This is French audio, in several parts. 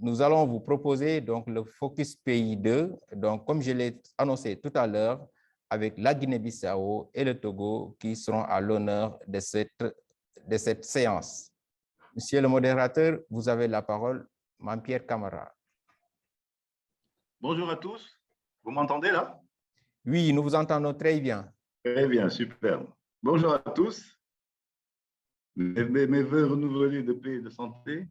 nous allons vous proposer donc le Focus Pays 2, donc comme je l'ai annoncé tout à l'heure, avec la Guinée-Bissau et le Togo qui seront à l'honneur de cette séance. Monsieur le modérateur, vous avez la parole, Mampierre Camara. Bonjour à tous, vous m'entendez là? Oui, nous vous entendons très bien. Très bien, super. Bonjour à tous, mes voeux renouvelés de paix et de santé.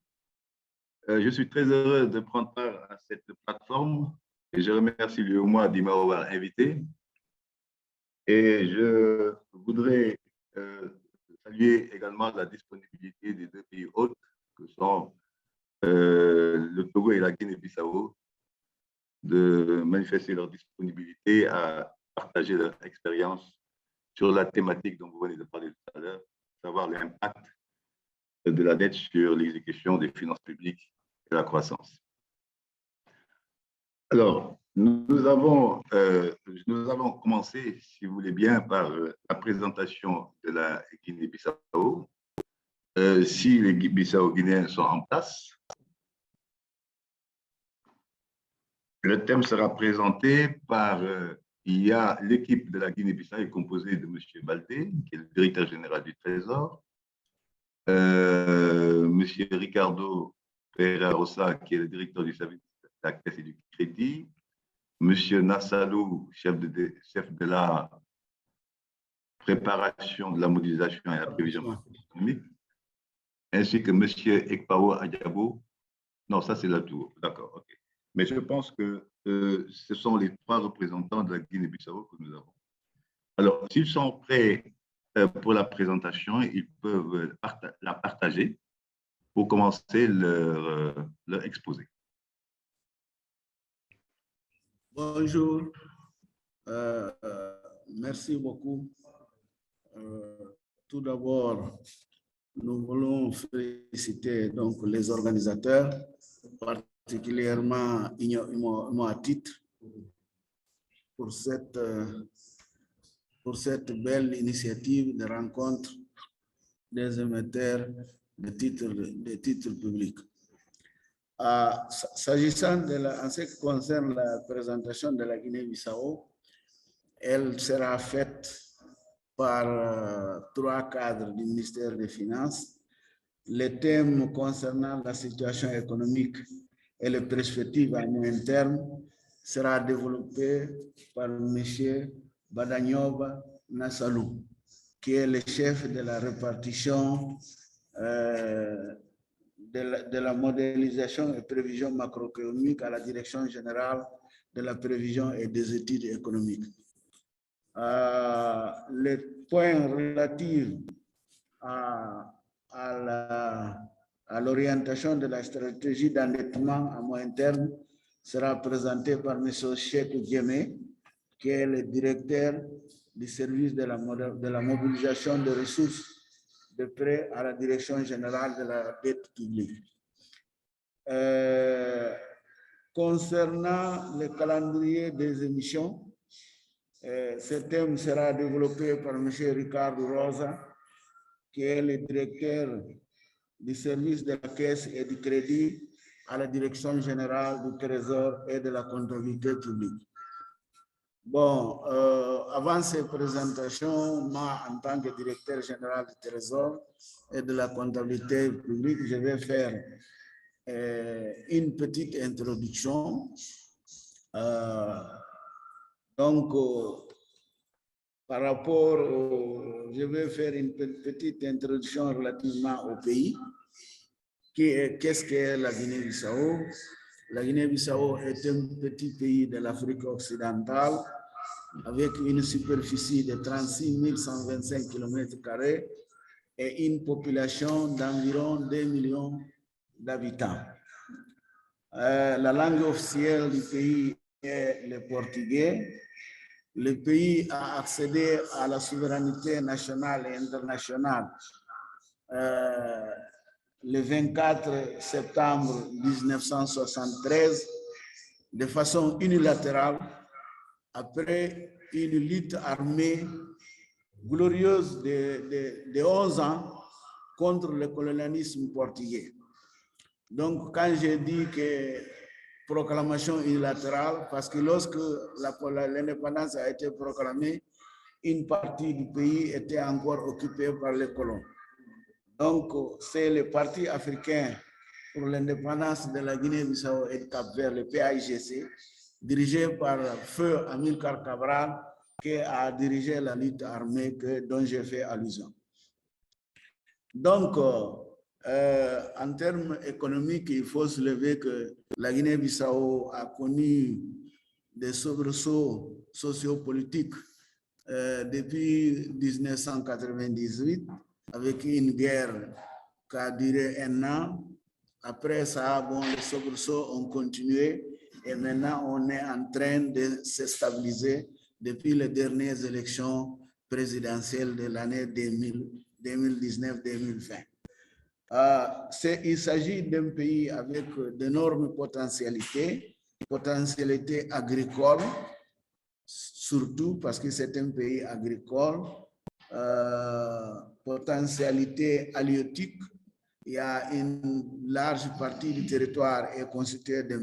Je suis très heureux de prendre part à cette plateforme et je remercie l'UEMOA de m'avoir invité. Et je voudrais saluer également la disponibilité des deux pays hôtes que sont le Togo et la Guinée-Bissau de manifester leur disponibilité à partager leur expérience sur la thématique dont vous venez de parler tout à l'heure, savoir l'impact de la dette sur l'exécution des finances publiques et la croissance. Alors, nous avons commencé, si vous voulez bien, par la présentation de la Guinée-Bissau. Si les Bissau-Guinéens sont en place, le thème sera présenté par, il y a l'équipe de la Guinée-Bissau est composée de M. Baldé, qui est le directeur général du Trésor, M. Ricardo Pereira Rossa, qui est le directeur du service de la Caisse et du Crédit, M. Nassalou, chef de la préparation de la modélisation et la prévision économique, ainsi que M. Ekpao Adjabo. Non, ça c'est la tour, d'accord, ok. Mais je pense que ce sont les trois représentants de la Guinée-Bissau que nous avons. Alors, s'ils sont prêts pour la présentation, ils peuvent la partager pour commencer leur exposé. Bonjour, merci beaucoup. Tout d'abord, nous voulons féliciter donc les organisateurs, particulièrement moi à titre, pour cette belle initiative de rencontre des émetteurs de titres publics. S'agissant en ce qui concerne la présentation de la Guinée-Bissau, elle sera faite par trois cadres du ministère des Finances. Les thèmes concernant la situation économique et les perspectives à moyen terme sera développé par M. Badanyoba Nassalou, qui est le chef de la répartition de la modélisation et prévision macroéconomique à la Direction générale de la prévision et des études économiques. Les points relatifs à l'orientation de la stratégie d'endettement à moyen terme sera présenté par M. Cheikh Djemé, qui est le directeur du service de la mobilisation de ressources de prêt à la Direction générale de la dette publique. Concernant le calendrier des émissions, ce thème sera développé par M. Ricardo Rosa, qui est le directeur du service de la Caisse et du Crédit à la Direction générale du Trésor et de la comptabilité publique. Bon, avant ces présentations, moi, en tant que directeur général du Trésor et de la comptabilité publique, je vais faire une petite introduction. Donc, par rapport je vais faire une petite introduction relativement au pays. Qu'est-ce qu'est la Guinée-Bissau? La Guinée-Bissau est un petit pays de l'Afrique occidentale avec une superficie de 36 125 km² et une population d'environ 2 millions d'habitants. La langue officielle du pays est le portugais. Le pays a accédé à la souveraineté nationale et internationale le 24 septembre 1973 de façon unilatérale après une lutte armée glorieuse de 11 ans contre le colonialisme portugais. Donc, quand j'ai dit que proclamation unilatérale, parce que lorsque l'indépendance a été proclamée, une partie du pays était encore occupée par les colons. Donc, c'est le Parti africain pour l'indépendance de la Guinée-Bissau et de Cap-Vert, le PAIGC, dirigé par Feu Amilcar Cabral, qui a dirigé la lutte armée dont j'ai fait allusion. Donc, en termes économiques, il faut soulever que la Guinée-Bissau a connu des soubresauts sociopolitiques depuis 1998, avec une guerre qui a duré 1 an. Après ça, bon, les soubresauts ont continué et maintenant on est en train de se stabiliser depuis les dernières élections présidentielles de l'année 2019-2020. Il s'agit d'un pays avec d'énormes potentialités agricoles, surtout parce que c'est un pays agricole, potentialité halieutique. Il y a une large partie du territoire est constituée de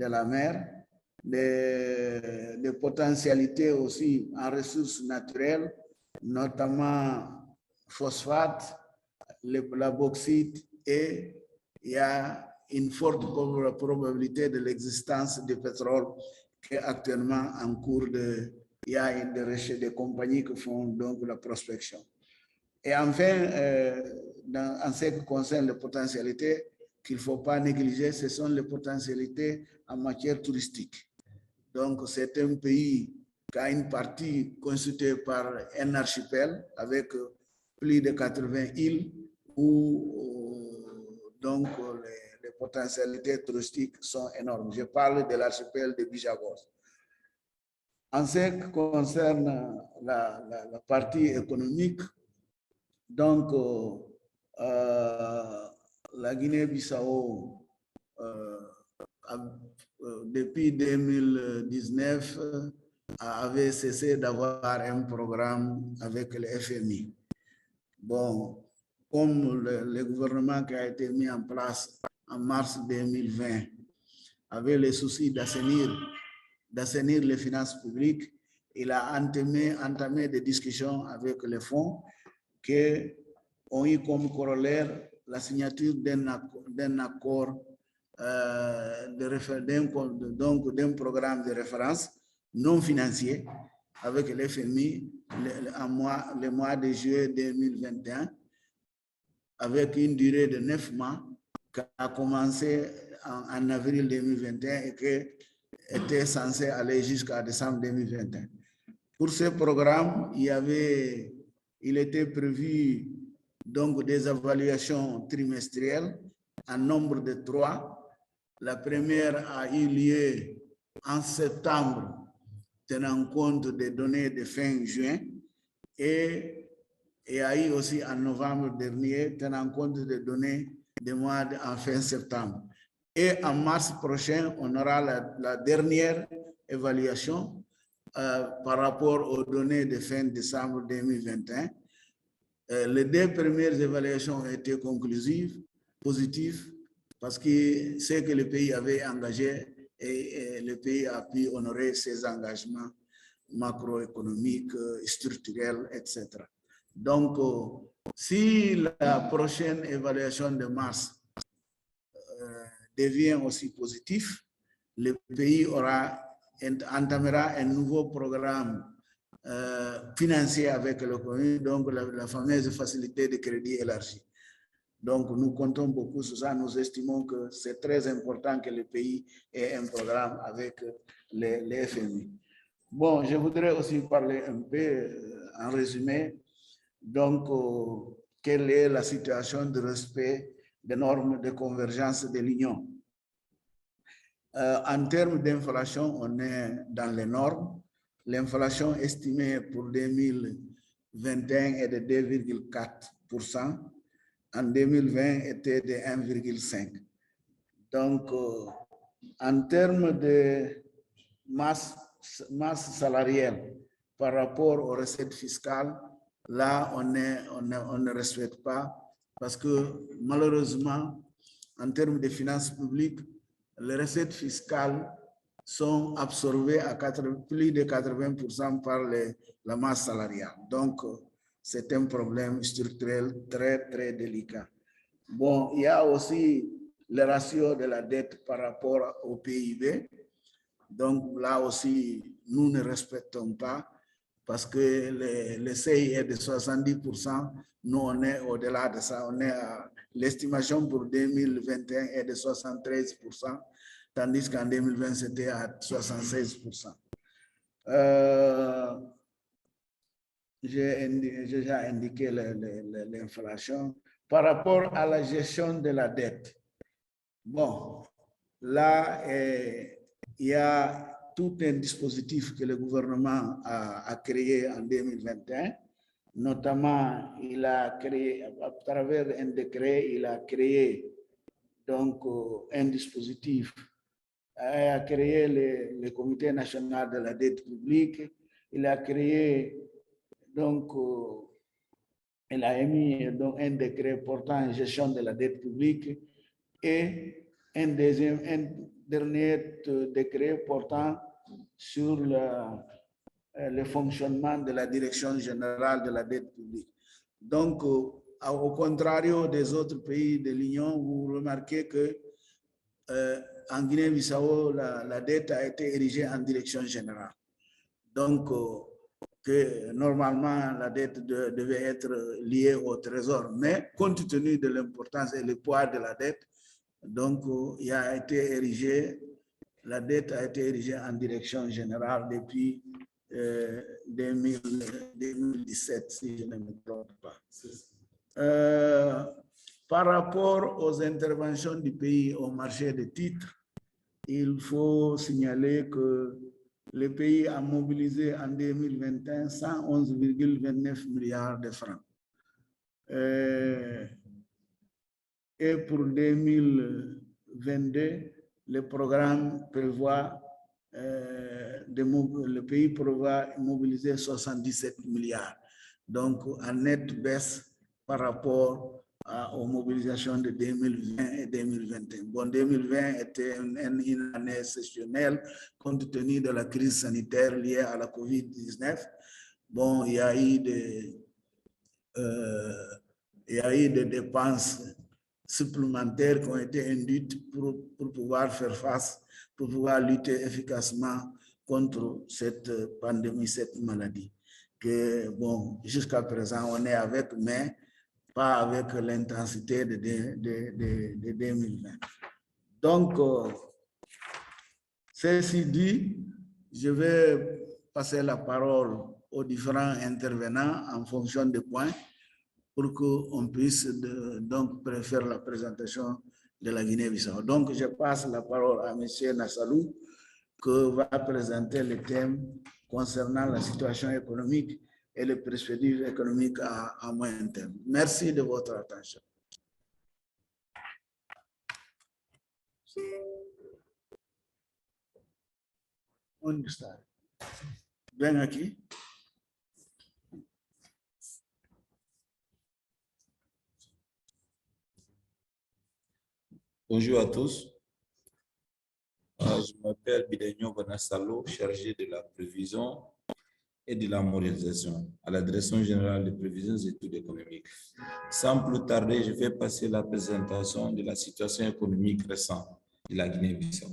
la mer, des potentialités aussi en ressources naturelles, notamment phosphate, la bauxite, et il y a une forte probabilité de l'existence du pétrole qui est actuellement en cours il y a des compagnies qui font donc la prospection. Et enfin, en ce qui concerne les potentialités qu'il ne faut pas négliger, ce sont les potentialités en matière touristique. Donc, c'est un pays qui a une partie constituée par un archipel avec plus de 80 îles où donc les potentialités touristiques sont énormes. Je parle de l'archipel de Bijagos. En ce qui concerne la partie économique, donc la Guinée-Bissau, depuis 2019, avait cessé d'avoir un programme avec le FMI. Bon, comme le gouvernement qui a été mis en place en mars 2020 avait le souci d'assainir les finances publiques, il a entamé des discussions avec les fonds qui ont eu comme corollaire la signature d'un accord d'un programme de référence non financier avec le FMI le mois de juillet 2021 avec une durée de 9 mois qui a commencé en avril 2021 et qui était censé aller jusqu'à décembre 2021. Pour ce programme, il était prévu donc des évaluations trimestrielles en nombre de 3. La première a eu lieu en septembre, tenant compte des données de fin juin, et a eu aussi en novembre dernier, tenant compte des données des mois en fin septembre. Et en mars prochain, on aura la dernière évaluation par rapport aux données de fin décembre 2021. Les 2 premières évaluations ont été conclusives, positives, parce que ce que le pays avait engagé et le pays a pu honorer ses engagements macroéconomiques, structurels, etc. Donc, si la prochaine évaluation de mars devient aussi positif, le pays entamera un nouveau programme financier avec l'économie, donc la fameuse facilité de crédit élargie. Donc, nous comptons beaucoup sur ça. Nous estimons que c'est très important que le pays ait un programme avec les FMI. Bon, je voudrais aussi parler un peu, en résumé, donc, quelle est la situation de respect des normes de convergence de l'Union. En termes d'inflation, on est dans les normes. L'inflation estimée pour 2021 est de 2,4%. En 2020, était de 1,5%. Donc, en termes de masse salariale par rapport aux recettes fiscales, là, on ne respecte pas parce que malheureusement, en termes de finances publiques, les recettes fiscales sont absorbées à plus de 80% par la masse salariale. Donc, c'est un problème structurel très, très délicat. Bon, il y a aussi le ratio de la dette par rapport au PIB. Donc, là aussi, nous ne respectons pas parce que le CI est de 70%. Nous, on est au-delà de ça. On est à l'estimation pour 2021 est de 73%, tandis qu'en 2020, c'était à 76%. J'ai déjà indiqué l'inflation. Par rapport à la gestion de la dette, bon, là, il y a tout un dispositif que le gouvernement a créé en 2021. Notamment, il a créé, à travers un décret, il a créé donc un dispositif. Il a créé le Comité national de la dette publique. Il a créé donc il a émis donc un décret portant gestion de la dette publique et un dernier décret portant sur le fonctionnement de la direction générale de la dette publique. Donc, au contraire des autres pays de l'Union, vous remarquez que en Guinée-Bissau, la dette a été érigée en direction générale. Donc, que normalement la dette devait être liée au trésor, mais compte tenu de l'importance et le poids de la dette, donc il a été érigé, la dette a été érigée en direction générale depuis 2017, si je ne me trompe pas. Par rapport aux interventions du pays au marché des titres, il faut signaler que le pays a mobilisé en 2021 111,29 milliards de francs. Et pour 2022, le programme prévoit, le pays prévoit mobiliser 77 milliards. Donc, en nette baisse par rapport aux mobilisations de 2020 et 2021. Bon, 2020 était une année exceptionnelle compte tenu de la crise sanitaire liée à la COVID-19. Bon, il y a eu des dépenses supplémentaires qui ont été induites pour pouvoir faire face, pour pouvoir lutter efficacement contre cette pandémie, cette maladie. Que, bon, jusqu'à présent, on est avec, mais pas avec l'intensité de 2020. Donc, ceci dit, je vais passer la parole aux différents intervenants en fonction des points pour qu'on puisse donc faire la présentation de la Guinée-Bissau. Donc, je passe la parole à M. Nassalou, qui va présenter le thème concernant la situation économique et les perspectives économiques à moyen terme. Merci de votre attention. On está. Ven aquí. Bonjour à tous. Je m'appelle Bidegno Banassalo, chargé de la prévision et de la modélisation à la Direction générale des prévisions et études économiques. Sans plus tarder, je vais passer la présentation de la situation économique récente de la Guinée-Bissau.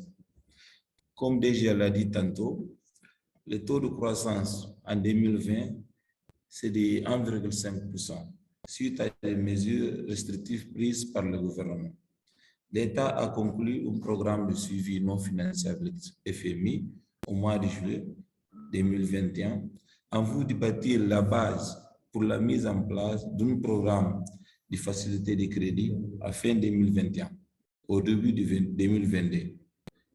Comme déjà l'a dit tantôt, le taux de croissance en 2020, c'est de 1,5%, suite à des mesures restrictives prises par le gouvernement. L'État a conclu un programme de suivi non financier avec FMI au mois de juillet 2021 en vue de bâtir la base pour la mise en place d'un programme de facilité de crédit à fin 2021, au début de 2022.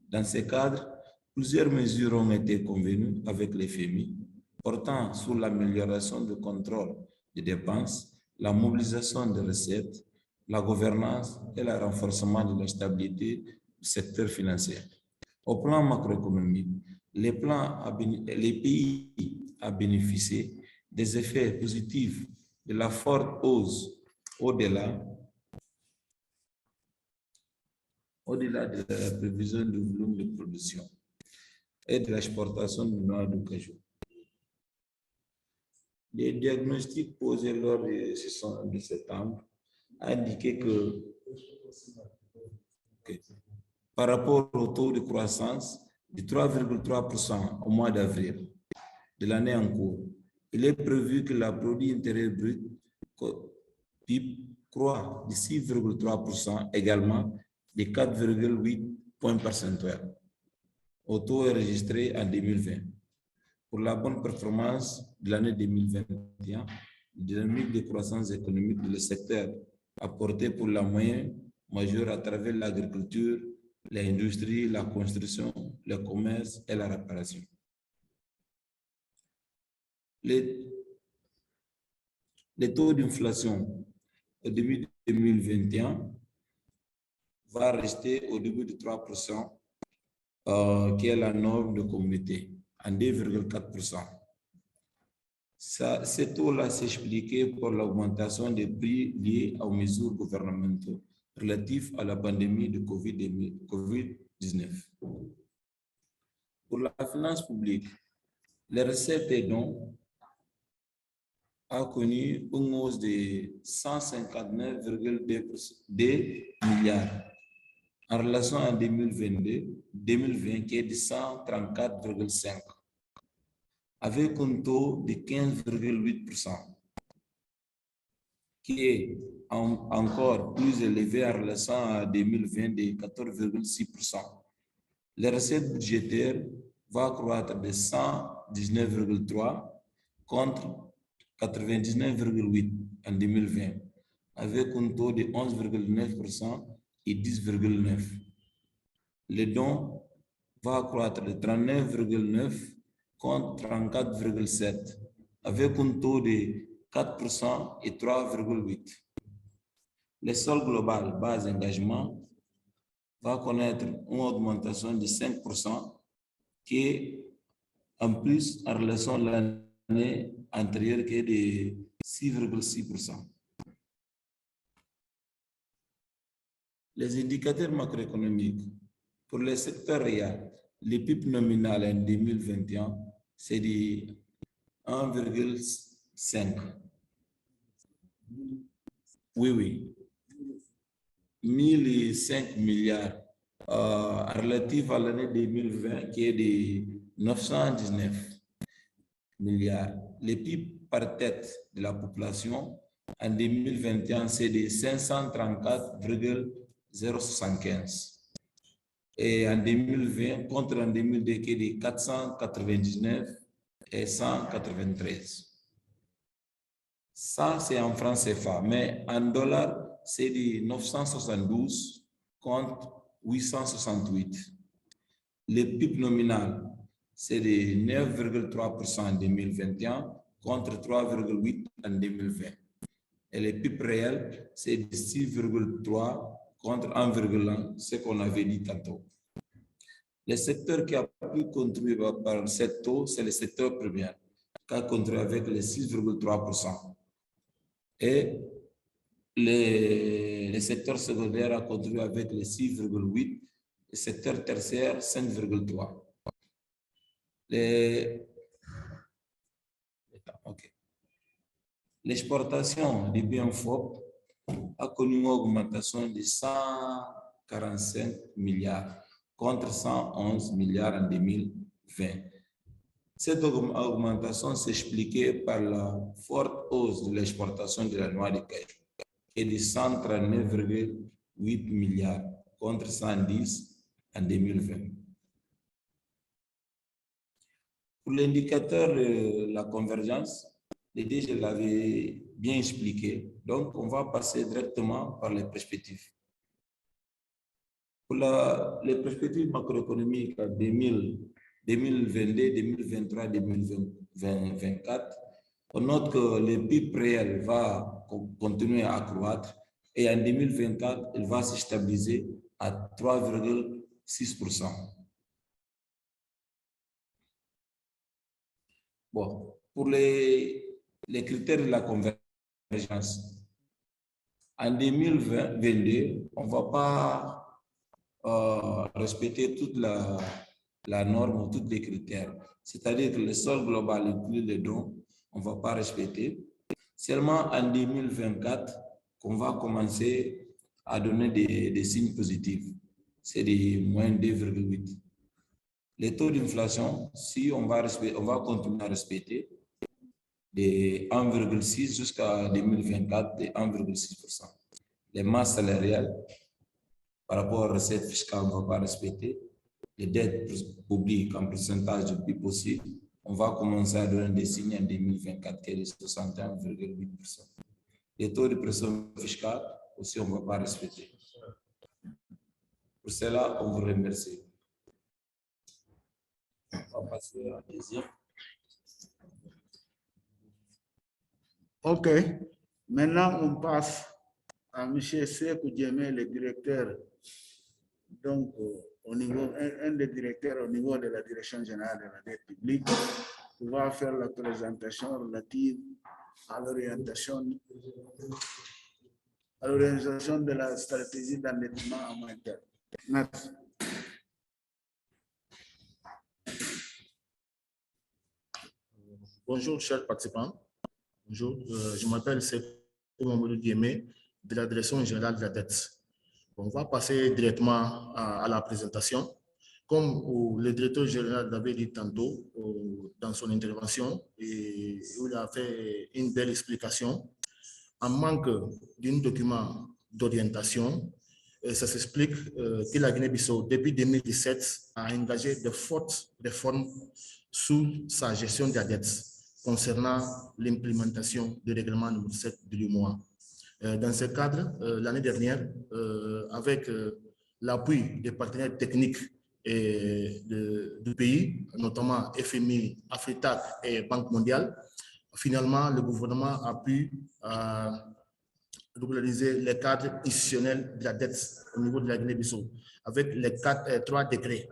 Dans ce cadre, plusieurs mesures ont été convenues avec le FMI portant sur l'amélioration du contrôle des dépenses, la mobilisation des recettes, la gouvernance et le renforcement de la stabilité du secteur financier. Au plan macroéconomique, les pays ont bénéficié des effets positifs de la forte hausse au-delà au-delà de la prévision du volume de production et de l'exportation du noix de cajou. Les diagnostics posés lors de ce 6 de septembre indiquaient que par rapport au taux de croissance de 3,3% au mois d'avril de l'année en cours, il est prévu que le produit intérieur brut PIB croît de 6,3% également de 4,8 points percentuels au taux enregistré en 2020. Pour la bonne performance de l'année 2021, la dynamique de croissance économique du secteur apportée pour la moyenne majeure à travers l'agriculture, l'industrie, la construction, le commerce et la réparation. Les taux d'inflation au début 2021 va rester au début de 3%, qui est la norme de communauté, en 2,4%. Ce taux-là s'expliquait par l'augmentation des prix liés aux mesures gouvernementales relatives à la pandémie de COVID-19. Pour la finance publique, les recettes et dons a connu une hausse de 159,2 milliards en relation à 2020 qui est de 134,5, avec un taux de 15,8%, qui est encore plus élevé en relation à 2020 de 14,6%. Les recettes budgétaires vont croître de 119,3 contre 99,8 en 2020, avec un taux de 11,9% et 10,9. Les dons vont croître de 39,9 contre 34,7, avec un taux de 4% et 3,8. Le sol global base engagement va connaître une augmentation de 5%, qui est en plus en relation à l'année antérieure qui est de 6,6%. Les indicateurs macroéconomiques pour le secteur réel, le PIB nominal en 2021, c'est de 1,5. Oui. 1005 milliards relatif à l'année 2020 qui est de 919 milliards. Le PIB par tête de la population en 2021, c'est de 534,075. Et en 2020, contre en 2002, qui est de 499 et 193. Ça, c'est en francs CFA, mais en dollars, c'est de 972 contre 868. Le PIB nominal, c'est de 9,3% en 2021 contre 3,8% en 2020. Et le PIB réel, c'est de 6,3% contre 1,1%, ce qu'on avait dit tantôt. Le secteur qui a pu contribuer par cette taux, c'est le secteur primaire, qui a contribué avec les 6,3%. Et le secteur secondaire a contribué avec les 6,8%, le secteur tertiaire 5,3%. L'exportation des biens FOP a connu une augmentation de 145 milliards contre 111 milliards en 2020. Cette augmentation s'expliquait par la forte hausse de l'exportation de la noix de cajou, qui est de 139,8 milliards contre 110 en 2020. Pour l'indicateur de la convergence, l'idée, je l'avais bien expliqué. Donc, on va passer directement par les perspectives. Pour les perspectives macroéconomiques 2022, 2023, 2024, on note que le PIB réel va continuer à croître et en 2024, il va se stabiliser à 3,6%. Bon, pour les critères de la convergence, en 2022, on ne va pas respecter toute la norme ou tous les critères. C'est-à-dire que le sol global inclut les dons, on ne va pas respecter. Seulement en 2024 qu'on va commencer à donner des signes positifs. C'est des moins 2,8. Les taux d'inflation, si on va continuer à respecter, de 1,6 jusqu'à 2024, de 1,6%. Les masses salariales, par rapport aux recettes fiscales, on ne va pas respecter. Les dettes publiques en pourcentage du PIB aussi, on va commencer à donner des signes en 2024 qui est de 61,8%. Les taux de pression fiscale aussi, on ne va pas respecter. Pour cela, on vous remercie. On va passer à la deuxième. OK. Maintenant, on passe à M. Sekou Diémé, le directeur, donc au niveau, un des directeurs au niveau de la Direction générale de la dette publique, qui va faire la présentation relative à l'orientation de la stratégie d'endettement à moyen terme. Merci. Bonjour, chers participants. Bonjour, je m'appelle Sekou Diémé de la Direction générale de la dette. On va passer directement à la présentation. Comme le directeur général l'avait dit tantôt dans son intervention, et il a fait une belle explication, en manque d'un document d'orientation, ça s'explique que la Guinée-Bissau, depuis 2017, a engagé de fortes réformes sous sa gestion de la dette concernant l'implémentation du règlement numéro 7 de l'UMOA. Dans ce cadre, l'année dernière, avec l'appui des partenaires techniques du pays, notamment FMI, Afritac et Banque mondiale, finalement, le gouvernement a pu régulariser les cadres institutionnels de la dette au niveau de la Guinée-Bissau, avec les 3 décrets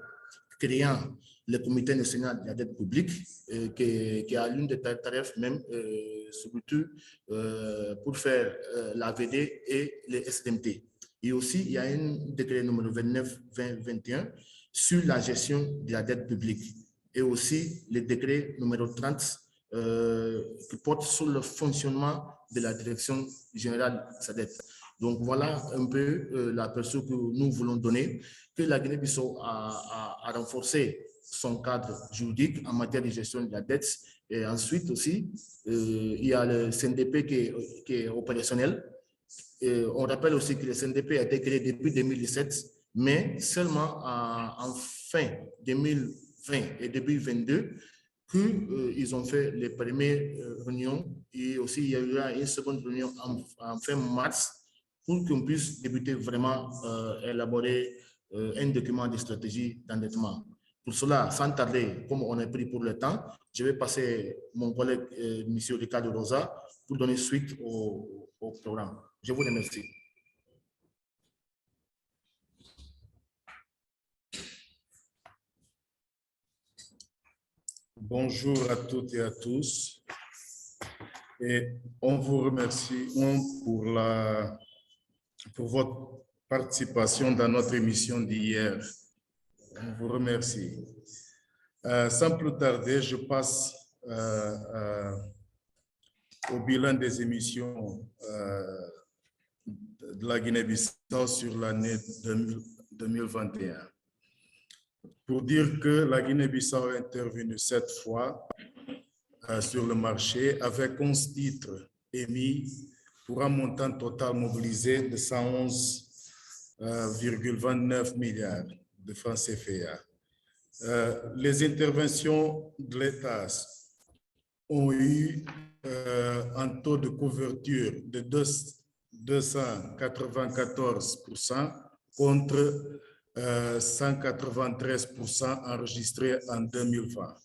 créant le Comité national de la dette publique, qui a l'une des tarifs même, surtout pour faire la VD et les SDMT. Et aussi, il y a un décret numéro 29-2021 sur la gestion de la dette publique. Et aussi, le décret numéro 30 qui porte sur le fonctionnement de la Direction générale de sa dette. Donc, voilà un peu l'aperçu que nous voulons donner, que la Guinée-Bissau a renforcé son cadre juridique en matière de gestion de la dette. Et ensuite aussi, il y a le CNDP qui est opérationnel. Et on rappelle aussi que le CNDP a été créé depuis 2017, mais seulement en fin 2020 et début 2022, qu'ils ont fait les premières réunions. Et aussi, il y aura une seconde réunion en fin mars pour qu'on puisse débuter vraiment élaborer un document de stratégie d'endettement. Pour cela, sans tarder, comme on est pris pour le temps, je vais passer mon collègue, M. Ricardo Rosa, pour donner suite au programme. Je vous remercie. Bonjour à toutes et à tous. Et on vous remercie pour votre participation dans notre émission d'hier. On vous remercie. Sans plus tarder, je passe au bilan des émissions de la Guinée-Bissau sur l'année 2021. Pour dire que la Guinée-Bissau est intervenue 7 fois sur le marché avec 11 titres émis pour un montant total mobilisé de 111,29 milliards de francs CFA. Les interventions de l'État ont eu un taux de couverture de 294% contre 193% enregistrés en 2020.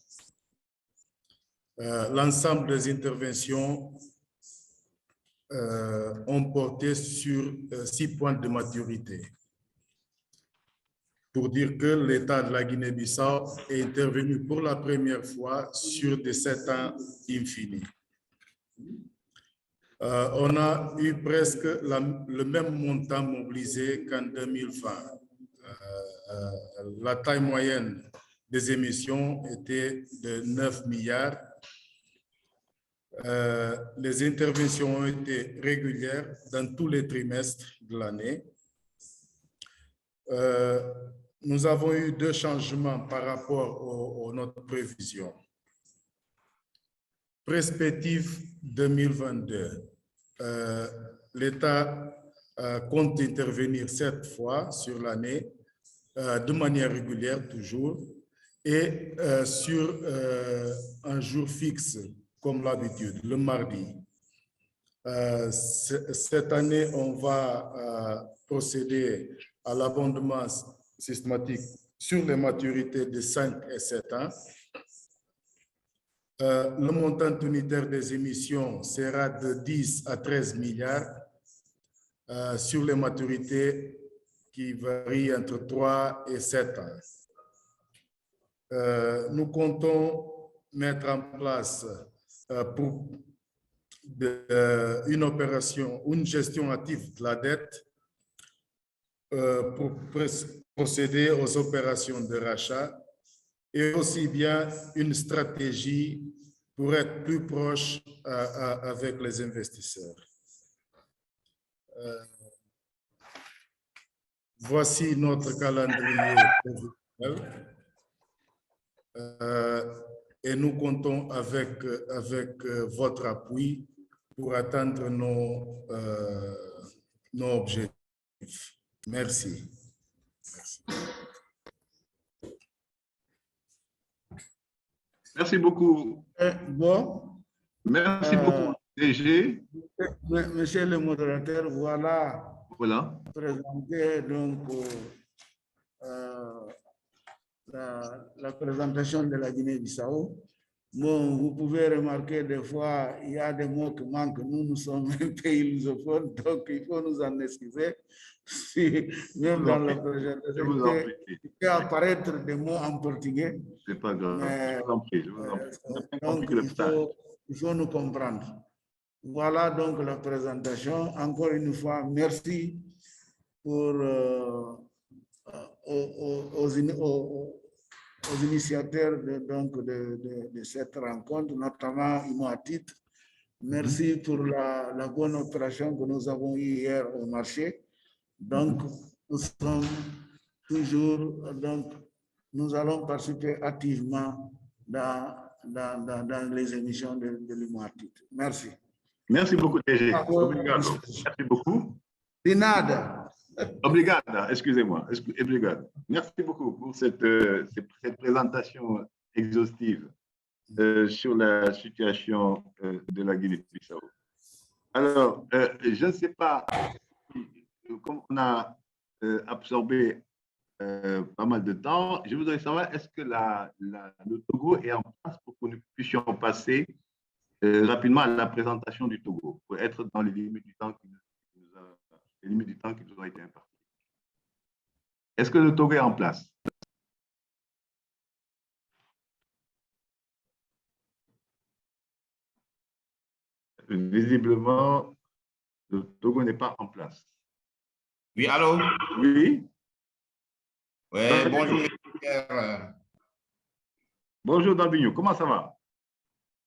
L'ensemble des interventions ont porté sur 6 points de maturité. Pour dire que l'État de la Guinée-Bissau est intervenu pour la première fois sur des 7 ans infinis. On a eu presque le même montant mobilisé qu'en 2020. la taille moyenne des émissions était de 9 milliards. Les interventions ont été régulières dans tous les trimestres de l'année. Nous avons eu 2 changements par rapport à notre prévision. Perspective 2022. L'État compte intervenir 7 fois sur l'année, de manière régulière toujours, et sur un jour fixe, comme l'habitude, le mardi. Cette année, on va procéder à l'abondement systématique sur les maturités de 5 et 7 ans. Le montant unitaire des émissions sera de 10 à 13 milliards sur les maturités qui varient entre 3 et 7 ans. Nous comptons mettre en place une opération, une gestion active de la dette pour procéder aux opérations de rachat et aussi bien une stratégie pour être plus proche avec les investisseurs. Voici notre calendrier prévisionnel. Et nous comptons avec votre appui pour atteindre nos objectifs. Merci. Merci. Merci beaucoup. Bon. Merci beaucoup, DG. Monsieur le modérateur, voilà. Voilà. Présenté donc la présentation de la Guinée-Bissau. Bon, vous pouvez remarquer des fois, il y a des mots qui manquent. Nous sommes un pays lusophone, donc il faut nous en excuser. Si, même dans la présentation, il peut apparaître des mots en portugais. C'est pas grave. Mais, je vous en prie, je vous en prie. Donc, il faut nous comprendre. Voilà donc la présentation. Encore une fois, merci pour aux initiateurs de cette rencontre, notamment Imoatit. Merci pour la bonne opération que nous avons eue hier au marché. Donc, nous sommes toujours, donc, nous allons participer activement dans les émissions de l'Imoatit. Merci. Merci beaucoup, DG. Obrigado. Merci beaucoup. De nada. Obrigado, excusez-moi. Obrigado. Merci beaucoup pour cette présentation exhaustive sur la situation de la Guinée-Bissau. Alors, je ne sais pas, comme on a absorbé pas mal de temps, je voudrais savoir, est-ce que le Togo est en place pour que nous puissions passer rapidement à la présentation du Togo, pour être dans les limites du temps qui nous ont été imparties. Est-ce que le Togo est en place? Visiblement, le Togo n'est pas en place. Oui, allô? Oui? Oui, bonjour. Bonjour, Dalbigno, comment ça va?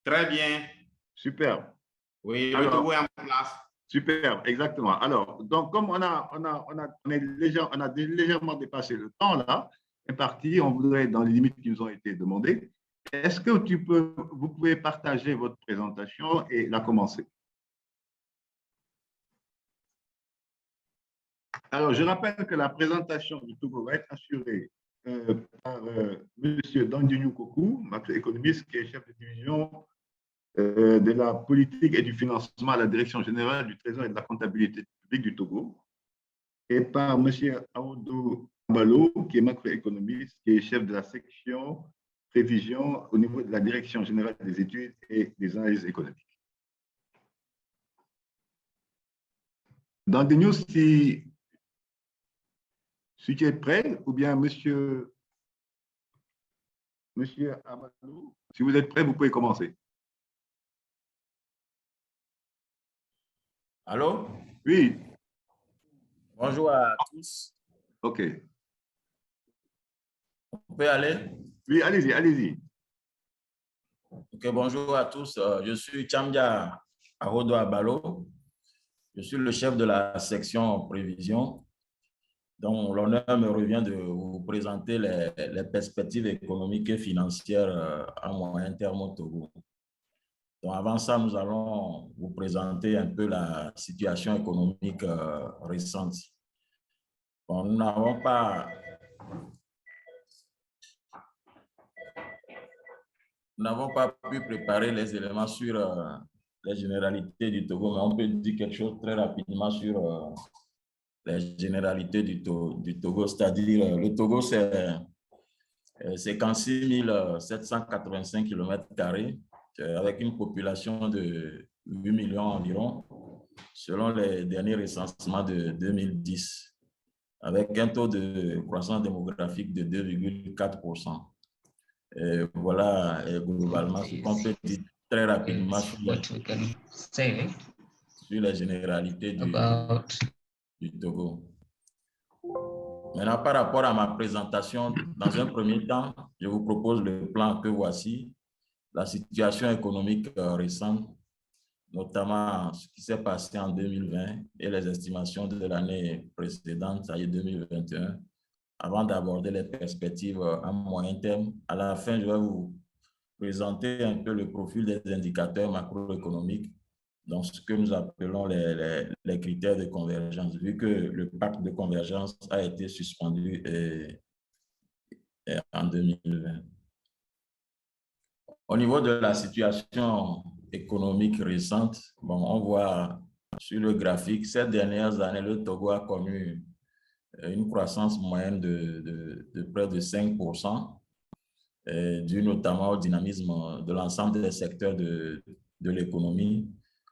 Très bien. Super. Oui, le Togo est en place. Super, exactement. Alors, donc, comme on a légèrement dépassé le temps là, est parti, on voudrait dans les limites qui nous ont été demandées. Est-ce que vous pouvez partager votre présentation et la commencer? Alors, je rappelle que la présentation du Togo va être assurée par M. Dandinho Kokou, macroéconomiste, qui est chef de division de la politique et du financement à la Direction générale du Trésor et de la comptabilité publique du Togo, et par M. Aoudou Ambalo, qui est macroéconomiste, qui est chef de la section prévision au niveau de la Direction générale des études et des analyses économiques. Dandinho, si tu es prêt, ou bien Monsieur Amadou, si vous êtes prêt, vous pouvez commencer. Allô? Oui. Bonjour à tous. OK. On peut y aller? Oui, allez-y, allez-y. Ok, bonjour à tous. Je suis Tchamdia Arodo Abalo. Je suis le chef de la section prévision. Donc, l'honneur me revient de vous présenter les perspectives économiques et financières à moyen terme au Togo. Donc, avant ça, nous allons vous présenter un peu la situation économique récente. Bon, nous n'avons pas pu préparer les éléments sur les généralités du Togo, mais on peut dire quelque chose très rapidement sur les généralités du Togo, c'est-à-dire le Togo, c'est 56 785 km², avec une population de 8 millions environ, selon les derniers recensements de 2010, avec un taux de croissance démographique de 2,4%. Voilà globalement ce qu'on peut dire très rapidement sur les généralités du Togo. Maintenant, par rapport à ma présentation, dans un premier temps, je vous propose le plan que voici, la situation économique récente, notamment ce qui s'est passé en 2020 et les estimations de l'année précédente, c'est-à-dire 2021, avant d'aborder les perspectives à moyen terme. À la fin, je vais vous présenter un peu le profil des indicateurs macroéconomiques, donc ce que nous appelons les critères de convergence, vu que le pacte de convergence a été suspendu en 2020. Au niveau de la situation économique récente, bon, on voit sur le graphique, ces dernières années, le Togo a connu une croissance moyenne de près de 5%, dû notamment au dynamisme de l'ensemble des secteurs de l'économie,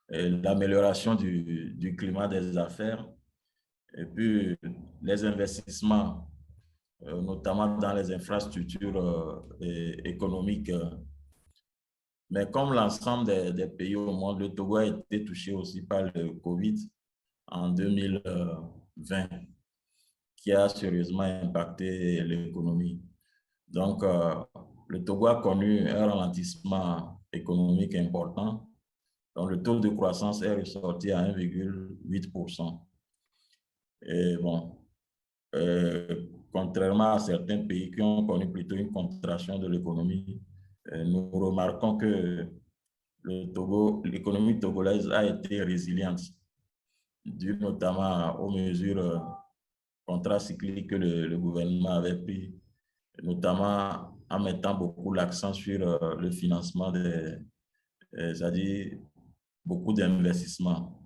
l'amélioration du climat des affaires, et puis les investissements, notamment dans les infrastructures économiques. Mais comme l'ensemble des pays au monde, le Togo a été touché aussi par le Covid en 2020, qui a sérieusement impacté l'économie. Donc, le Togo a connu un ralentissement économique important. Donc, le taux de croissance est ressorti à 1,8%. Et bon, contrairement à certains pays qui ont connu plutôt une contraction de l'économie, nous remarquons que l'économie togolaise a été résiliente, due notamment aux mesures contracycliques que le gouvernement avait prises, notamment en mettant beaucoup l'accent sur le financement c'est-à-dire beaucoup d'investissements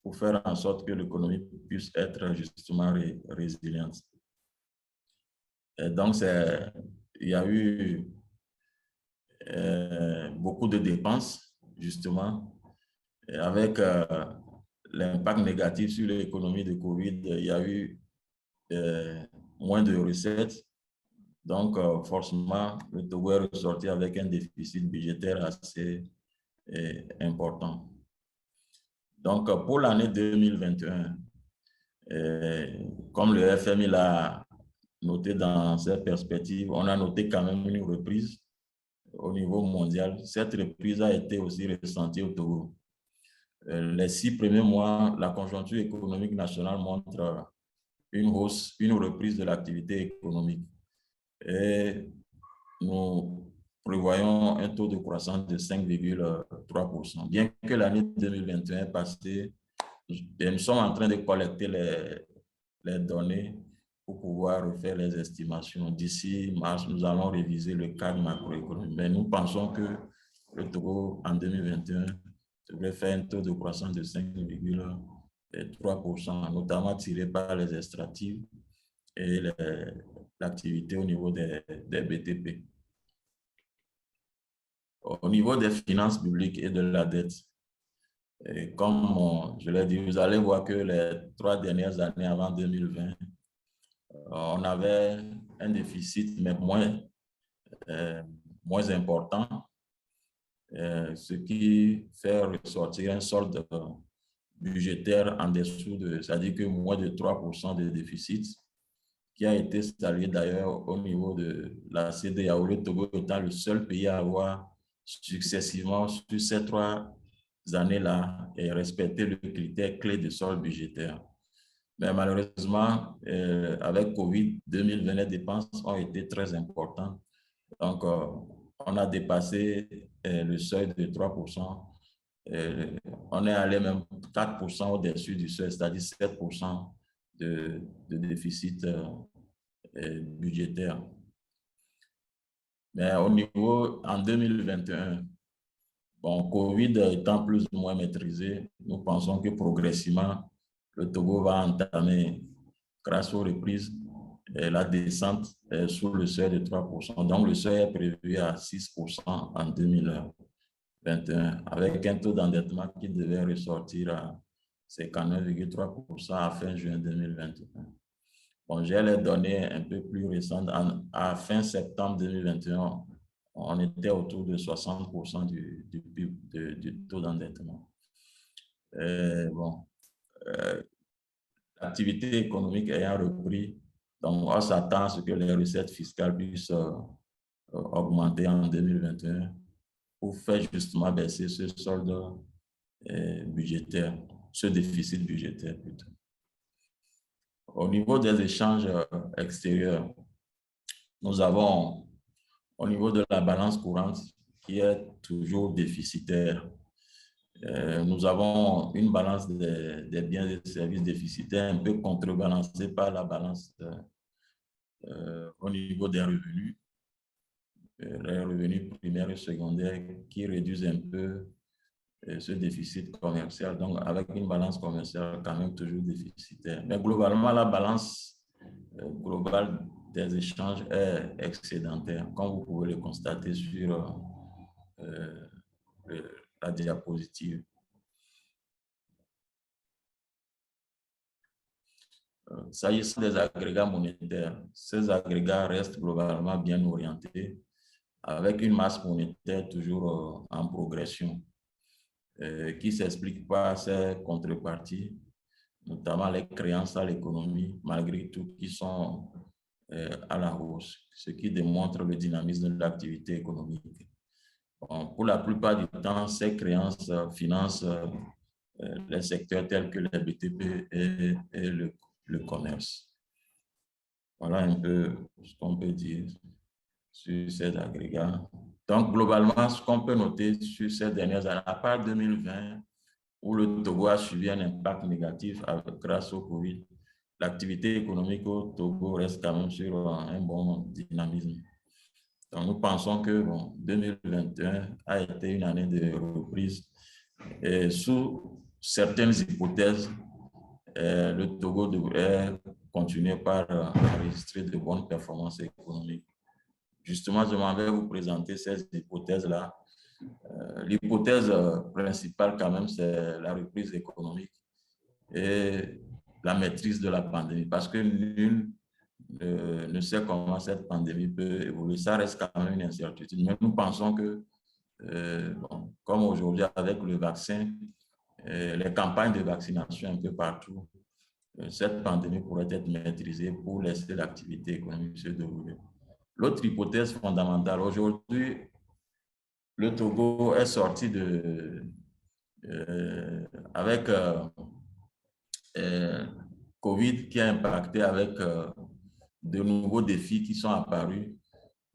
pour faire en sorte que l'économie puisse être justement résiliente. Et donc, il y a eu beaucoup de dépenses, justement, et avec l'impact négatif sur l'économie de Covid, il y a eu moins de recettes. Donc, forcément, le Togo est ressorti avec un déficit budgétaire assez important. Donc, pour l'année 2021, comme le FMI l'a noté dans ses perspectives, on a noté quand même une reprise au niveau mondial. Cette reprise a été aussi ressentie au Togo. Les 6 premiers mois, la conjoncture économique nationale montre une reprise de l'activité économique. Et nous prévoyons un taux de croissance de 5,3%. Bien que l'année 2021 est passée, nous sommes en train de collecter les données pour pouvoir refaire les estimations. D'ici mars, nous allons réviser le cadre macroéconomique. Mais nous pensons que le Togo, en 2021, devrait faire un taux de croissance de 5,3%, notamment tiré par les extractifs et l'activité au niveau des BTP. Au niveau des finances publiques et de la dette, et comme je l'ai dit, vous allez voir que les 3 dernières années avant 2020, on avait un déficit, mais moins important, ce qui fait ressortir un solde budgétaire en dessous de, c'est-à-dire que moins de 3% de déficit. qui a été salué d'ailleurs au niveau de la CEDEAO, le Togo étant le seul pays à avoir successivement, sur ces 3 années-là, respecté le critère clé de solde budgétaire. Mais malheureusement, avec Covid, 2020, les dépenses ont été très importantes. Donc, on a dépassé le seuil de 3%. On est allé même 4% au-dessus du seuil, c'est-à-dire 7% de déficit budgétaire. Mais au niveau, en 2021, bon, Covid étant plus ou moins maîtrisé, nous pensons que progressivement, le Togo va entamer, grâce aux reprises, la descente sous le seuil de 3%. Donc, le seuil est prévu à 6% en 2021, avec un taux d'endettement qui devait ressortir à 59,3% à fin juin 2021. Bon, j'ai les données un peu plus récentes. À fin septembre 2021, on était autour de 60% du taux d'endettement. Bon, l'activité économique ayant repris, donc on s'attend à ce que les recettes fiscales puissent augmenter en 2021 pour faire justement baisser ce solde budgétaire, ce déficit budgétaire plutôt. Au niveau des échanges extérieurs, nous avons, au niveau de la balance courante, qui est toujours déficitaire, nous avons une balance des biens et services déficitaires un peu contrebalancée par la balance au niveau des revenus, les revenus primaires et secondaires qui réduisent un peu ce déficit commercial, donc avec une balance commerciale quand même toujours déficitaire. Mais globalement, la balance globale des échanges est excédentaire, comme vous pouvez le constater sur la diapositive. S'agissant des agrégats monétaires, ces agrégats restent globalement bien orientés, avec une masse monétaire toujours en progression, qui s'explique par ces contreparties, notamment les créances à l'économie, malgré tout, qui sont à la hausse, ce qui démontre le dynamisme de l'activité économique. Bon, pour la plupart du temps, ces créances financent les secteurs tels que les BTP et le commerce. Voilà un peu ce qu'on peut dire sur ces agrégats. Donc, globalement, ce qu'on peut noter sur ces dernières années, à part 2020, où le Togo a subi un impact négatif grâce au Covid, l'activité économique au Togo reste quand même sur un bon dynamisme. Donc, nous pensons que 2021 a été une année de reprise. Et sous certaines hypothèses, le Togo devrait continuer par enregistrer de bonnes performances économiques. Justement, je m'en vais vous présenter ces hypothèses-là. L'hypothèse principale, quand même, c'est la reprise économique et la maîtrise de la pandémie, parce que nul ne sait comment cette pandémie peut évoluer. Ça reste quand même une incertitude. Mais nous pensons que, comme aujourd'hui avec le vaccin, les campagnes de vaccination un peu partout, cette pandémie pourrait être maîtrisée pour laisser l'activité économique se dérouler. L'autre hypothèse fondamentale, aujourd'hui, le Togo est sorti avec Covid qui a impacté avec de nouveaux défis qui sont apparus.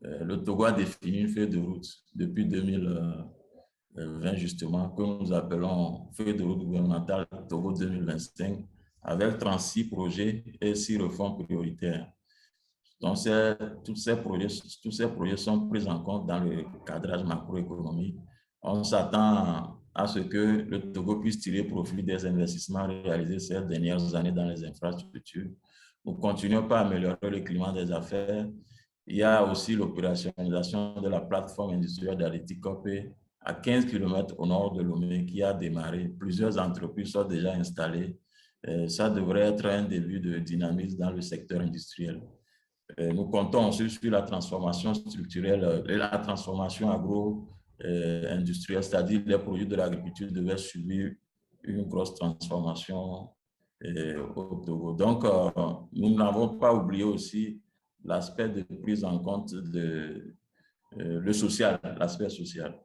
Le Togo a défini une feuille de route depuis 2020, justement, que nous appelons feuille de route gouvernementale Togo 2025, avec 36 projets et 6 réformes prioritaires. Donc, tous ces projets sont pris en compte dans le cadrage macroéconomique. On s'attend à ce que le Togo puisse tirer profit des investissements réalisés ces dernières années dans les infrastructures. Nous continuons par améliorer le climat des affaires. Il y a aussi l'opérationnalisation de la plateforme industrielle d'Ariti Copé à 15 km au nord de Lomé qui a démarré. Plusieurs entreprises sont déjà installées. Ça devrait être un début de dynamisme dans le secteur industriel. Nous comptons aussi sur la transformation structurelle et la transformation agro-industrielle, c'est-à-dire les produits de l'agriculture devaient subir une grosse transformation au Togo. Donc, nous n'avons pas oublié aussi l'aspect de prise en compte de le social, l'aspect social.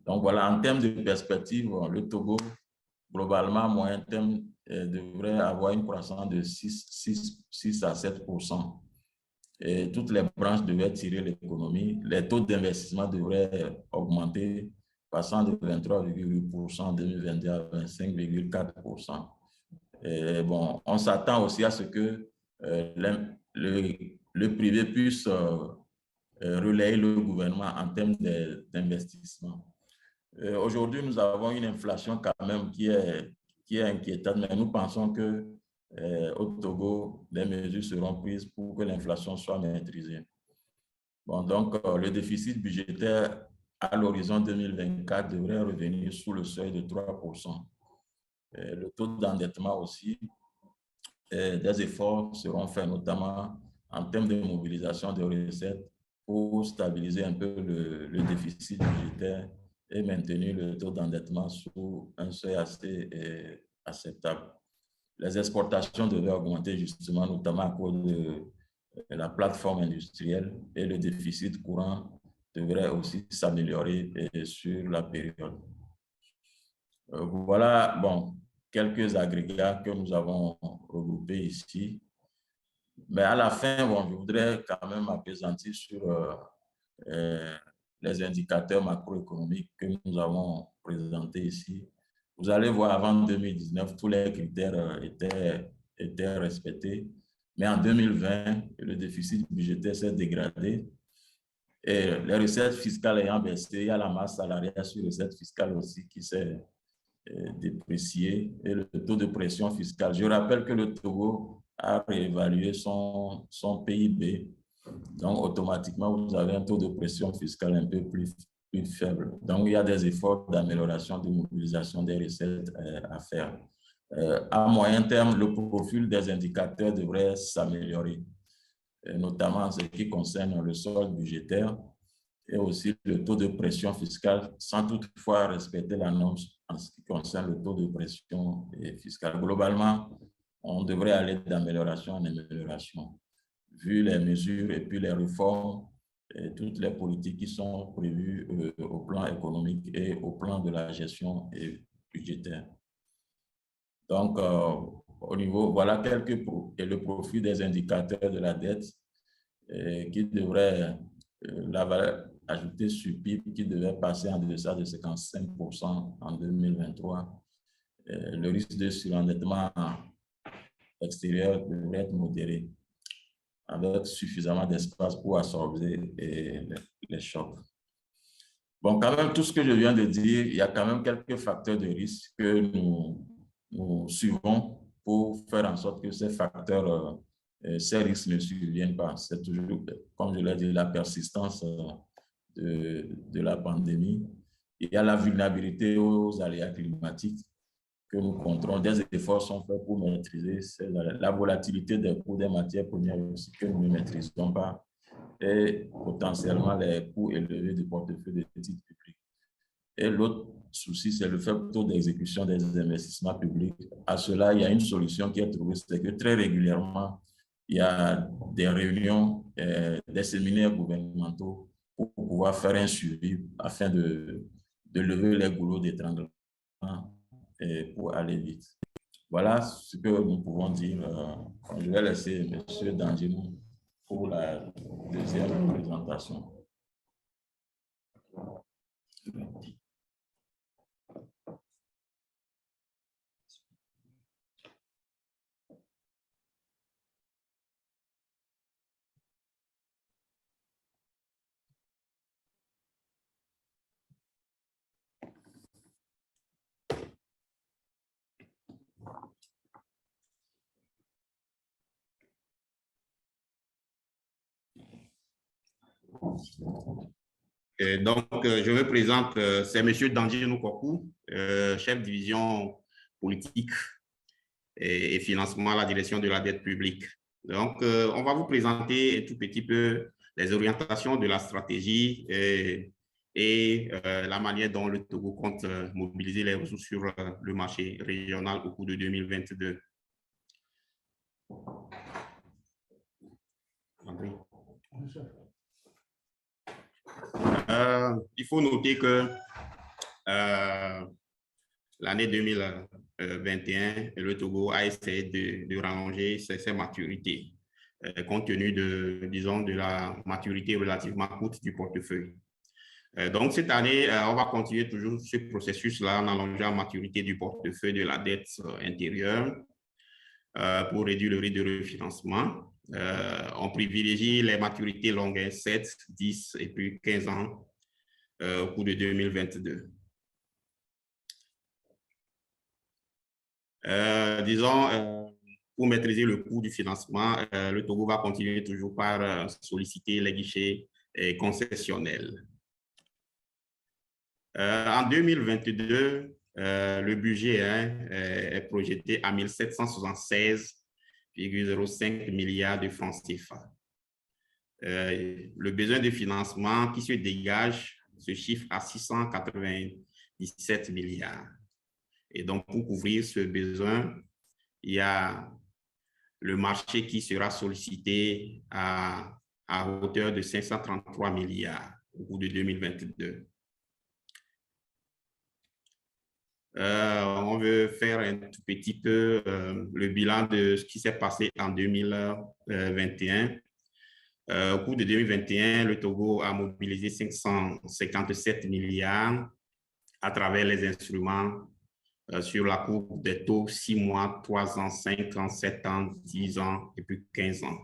Donc voilà, en termes de perspective, le Togo, globalement, à moyen terme, devrait avoir une croissance de 6 à 7%. Et toutes les branches devraient tirer l'économie. Les taux d'investissement devraient augmenter, passant de 23,8% en 2022 à 25,4%. Et bon, on s'attend aussi à ce que le privé puisse relayer le gouvernement en termes d'investissement. Aujourd'hui, nous avons une inflation quand même qui est inquiétante, mais nous pensons que au Togo, des mesures seront prises pour que l'inflation soit maîtrisée. Bon, donc, le déficit budgétaire à l'horizon 2024 devrait revenir sous le seuil de 3%. Le taux d'endettement aussi, des efforts seront faits, notamment en termes de mobilisation de recettes pour stabiliser un peu le déficit budgétaire et maintenir le taux d'endettement sous un seuil assez acceptable. Les exportations devraient augmenter justement, notamment à cause de la plateforme industrielle, et le déficit courant devrait aussi s'améliorer sur la période. Voilà, bon, quelques agrégats que nous avons regroupés ici. Mais à la fin, bon, je voudrais quand même m'appesantir sur les indicateurs macroéconomiques que nous avons présentés ici. Vous allez voir, avant 2019, tous les critères étaient respectés. Mais en 2020, le déficit budgétaire s'est dégradé. Et les recettes fiscales ayant baissé, il y a la masse salariale sur les recettes fiscales aussi qui s'est dépréciée, et le taux de pression fiscale. Je rappelle que le Togo a réévalué son PIB. Donc, automatiquement, vous avez un taux de pression fiscale un peu plus faible. Donc, il y a des efforts d'amélioration, de mobilisation des recettes à faire. À moyen terme, le profil des indicateurs devrait s'améliorer, notamment en ce qui concerne le solde budgétaire et aussi le taux de pression fiscale, sans toutefois respecter la norme en ce qui concerne le taux de pression fiscale. Globalement, on devrait aller d'amélioration en amélioration, vu les mesures et puis les réformes et toutes les politiques qui sont prévues au plan économique et au plan de la gestion budgétaire. Donc, au niveau, voilà le profil des indicateurs de la dette qui devrait, la valeur ajoutée sur PIB qui devait passer en deçà de 55% en 2023. Le risque de surendettement extérieur devrait être modéré, avec suffisamment d'espace pour absorber les chocs. Bon, quand même, tout ce que je viens de dire, il y a quand même quelques facteurs de risque que nous suivons pour faire en sorte que ces facteurs, ces risques ne surviennent pas. C'est toujours, comme je l'ai dit, la persistance de la pandémie. Il y a la vulnérabilité aux aléas climatiques que nous contrôlons. Des efforts sont faits pour maîtriser la volatilité des coûts des matières premières aussi que nous ne maîtrisons pas, et potentiellement les coûts élevés du portefeuille des titres publics. Et l'autre souci, c'est le faible taux d'exécution des investissements publics. À cela, il y a une solution qui est trouvée, c'est que très régulièrement, il y a des réunions, des séminaires gouvernementaux pour pouvoir faire un suivi afin de lever les goulots d'étranglement et pour aller vite. Voilà ce que nous pouvons dire. Je vais laisser M. Danjino pour la deuxième présentation. Donc, je me présente, c'est M. Danjino Kokou, chef de division politique et financement à la direction de la dette publique. Donc, on va vous présenter un tout petit peu les orientations de la stratégie et et la manière dont le Togo compte mobiliser les ressources sur le marché régional au cours de 2022. Il faut noter que l'année 2021, le Togo a essayé de rallonger ses maturités, compte tenu de la maturité relativement courte du portefeuille. Donc, cette année, on va continuer toujours ce processus-là en allongeant la maturité du portefeuille de la dette intérieure pour réduire le risque de refinancement. On privilégie les maturités longues, 7, 10 et puis 15 ans au cours de 2022. Disons, pour maîtriser le coût du financement, le Togo va continuer toujours par solliciter les guichets concessionnels. En 2022, le budget est projeté à 1776,05 milliards de francs CFA. Le besoin de financement qui se dégage se chiffre à 697 milliards. Et donc, pour couvrir ce besoin, il y a le marché qui sera sollicité à hauteur de 533 milliards au cours de 2022. On veut faire un tout petit peu le bilan de ce qui s'est passé en 2021. Au cours de 2021, le Togo a mobilisé 557 milliards à travers les instruments sur la courbe des taux 6 mois, 3 ans, 5 ans, 7 ans, 10 ans et puis 15 ans.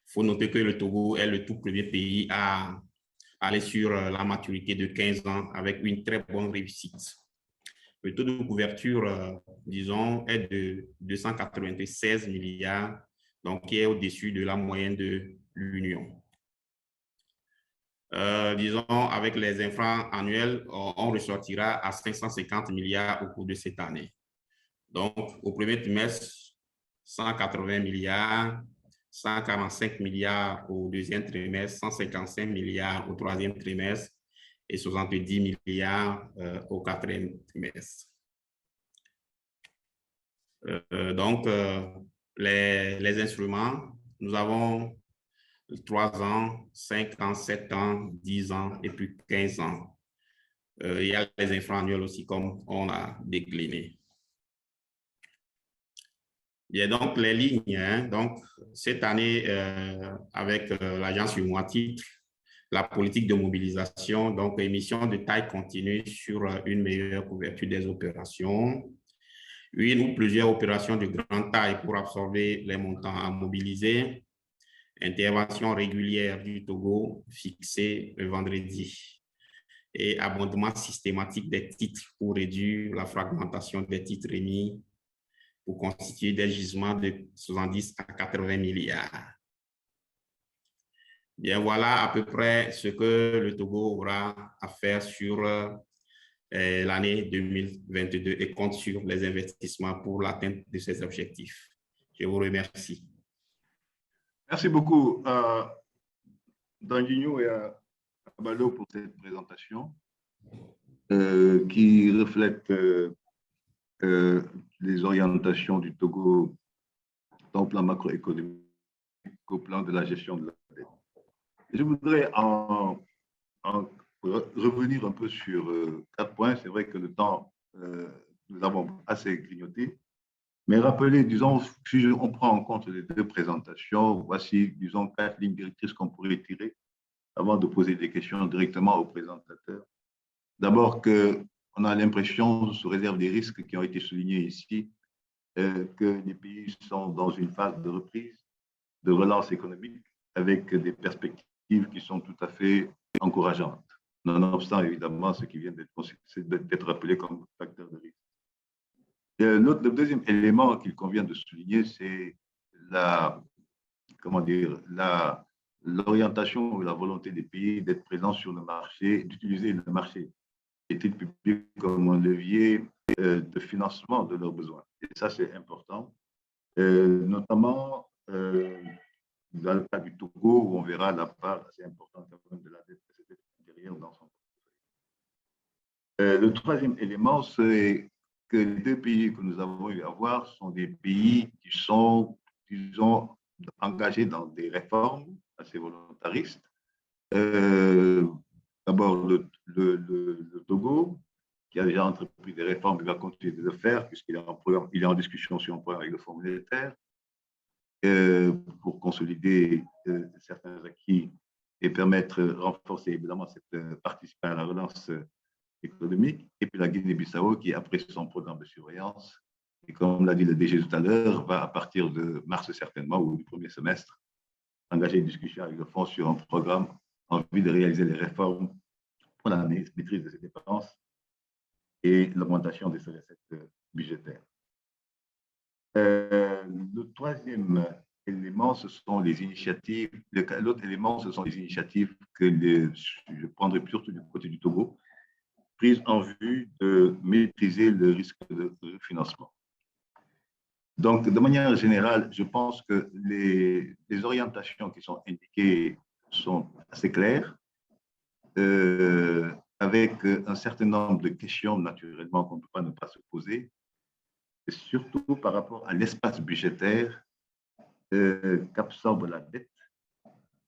Il faut noter que le Togo est le tout premier pays à aller sur la maturité de 15 ans avec une très bonne réussite. Le taux de couverture, disons, est de 296 milliards, donc qui est au-dessus de la moyenne de l'Union. Disons, avec les intrants annuels, on ressortira à 550 milliards au cours de cette année. Donc, au premier trimestre, 180 milliards, 145 milliards au deuxième trimestre, 155 milliards au troisième trimestre et 70 milliards au quatrième trimestre. Donc, les instruments, nous avons 3 ans, 5 ans, 7 ans, 10 ans et puis 15 ans. Il y a les intrants annuels aussi, comme on a décliné. Il y a donc les lignes. Donc, cette année, avec l'agence UMOA-Titre, la politique de mobilisation, donc émission de taille continue sur une meilleure couverture des opérations, une ou plusieurs opérations de grande taille pour absorber les montants à mobiliser, intervention régulière du Togo fixée le vendredi et abondement systématique des titres pour réduire la fragmentation des titres émis pour constituer des gisements de 70 à 80 milliards. Bien, voilà à peu près ce que le Togo aura à faire sur l'année 2022 et compte sur les investissements pour l'atteinte de ces objectifs. Je vous remercie. Merci beaucoup à Dandigno et à Abalo pour cette présentation qui reflète les orientations du Togo tant au plan macroéconomique qu'au plan de la gestion de la dette. Je voudrais revenir un peu sur 4 points. C'est vrai que le temps, nous avons assez grignoté, mais rappeler, disons, si on prend en compte les 2 présentations, voici, disons, 4 lignes directrices qu'on pourrait tirer avant de poser des questions directement au présentateur. D'abord, qu'on a l'impression, sous réserve des risques qui ont été soulignés ici, que les pays sont dans une phase de reprise, de relance économique, avec des perspectives qui sont tout à fait encourageantes, nonobstant évidemment ce qui vient d'être rappelé comme facteur de risque. Le 2e élément qu'il convient de souligner, c'est l'orientation ou la volonté des pays d'être présents sur le marché, d'utiliser le marché des titres publics comme un levier de financement de leurs besoins. Et ça, c'est important, notamment dans le cas du Togo, où on verra la part assez importante de la dette intérieure dans son portefeuille. Le troisième élément, c'est que les deux pays que nous avons eu à voir sont des pays qui sont, disons, engagés dans des réformes assez volontaristes. D'abord, le Togo, qui a déjà entrepris des réformes, il va continuer de le faire puisqu'il est en discussion sur un programme avec le Fonds monétaire pour consolider certains acquis et permettre, renforcer évidemment cette participation à la relance économique. Et puis la Guinée-Bissau, qui après son programme de surveillance, et comme l'a dit le DG tout à l'heure, va à partir de mars certainement ou du premier semestre, engager une discussion avec le Fonds sur un programme en vue de réaliser les réformes pour la maîtrise de ses dépenses et l'augmentation de ses recettes budgétaires. Le troisième élément, ce sont les initiatives. L'autre élément, ce sont les initiatives que je prendrai surtout du côté du Togo, prises en vue de maîtriser le risque de refinancement. Donc, de manière générale, je pense que les orientations qui sont indiquées sont assez claires, avec un certain nombre de questions, naturellement, qu'on ne peut pas ne pas se poser, et surtout par rapport à l'espace budgétaire qu'absorbe la dette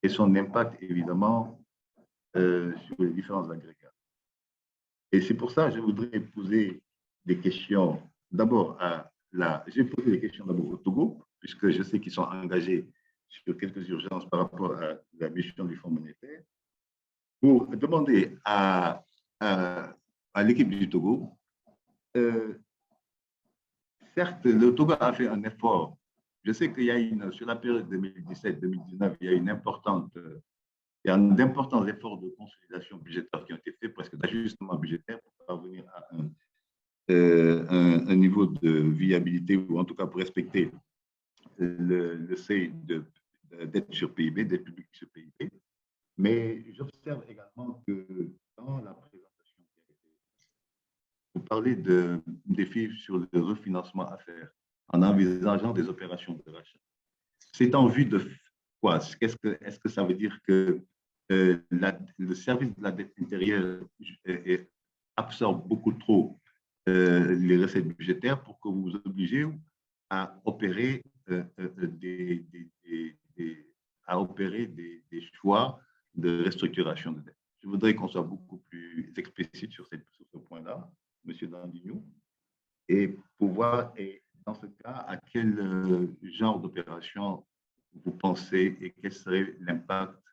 et son impact, évidemment, sur les différents agrégats. Et c'est pour ça que je voudrais poser des questions d'abord je vais poser des questions d'abord au Togo, puisque je sais qu'ils sont engagés sur quelques urgences par rapport à la mission du Fonds monétaire, pour demander à l'équipe du Togo, certes, le Togo a fait un effort. Je sais qu'il y a sur la période 2017-2019, il y a d'importants efforts de consolidation budgétaire qui ont été faits, presque d'ajustement budgétaire pour parvenir à un niveau de viabilité, ou en tout cas pour respecter le seuil de dette sur PIB, dette publique sur PIB. Mais j'observe également que dans la présentation qui a été faite, vous parlez de défis sur le refinancement à faire en envisageant des opérations de rachat. C'est en vue de quoi? Est-ce que ça veut dire que le service de la dette intérieure absorbe beaucoup trop les recettes budgétaires pour que vous vous obligez à opérer des choix de restructuration de dette? Je voudrais qu'on soit beaucoup plus explicite sur ce point-là, M. Dandignou, et pouvoir, et dans ce cas, à quel genre d'opération vous pensez et quel serait l'impact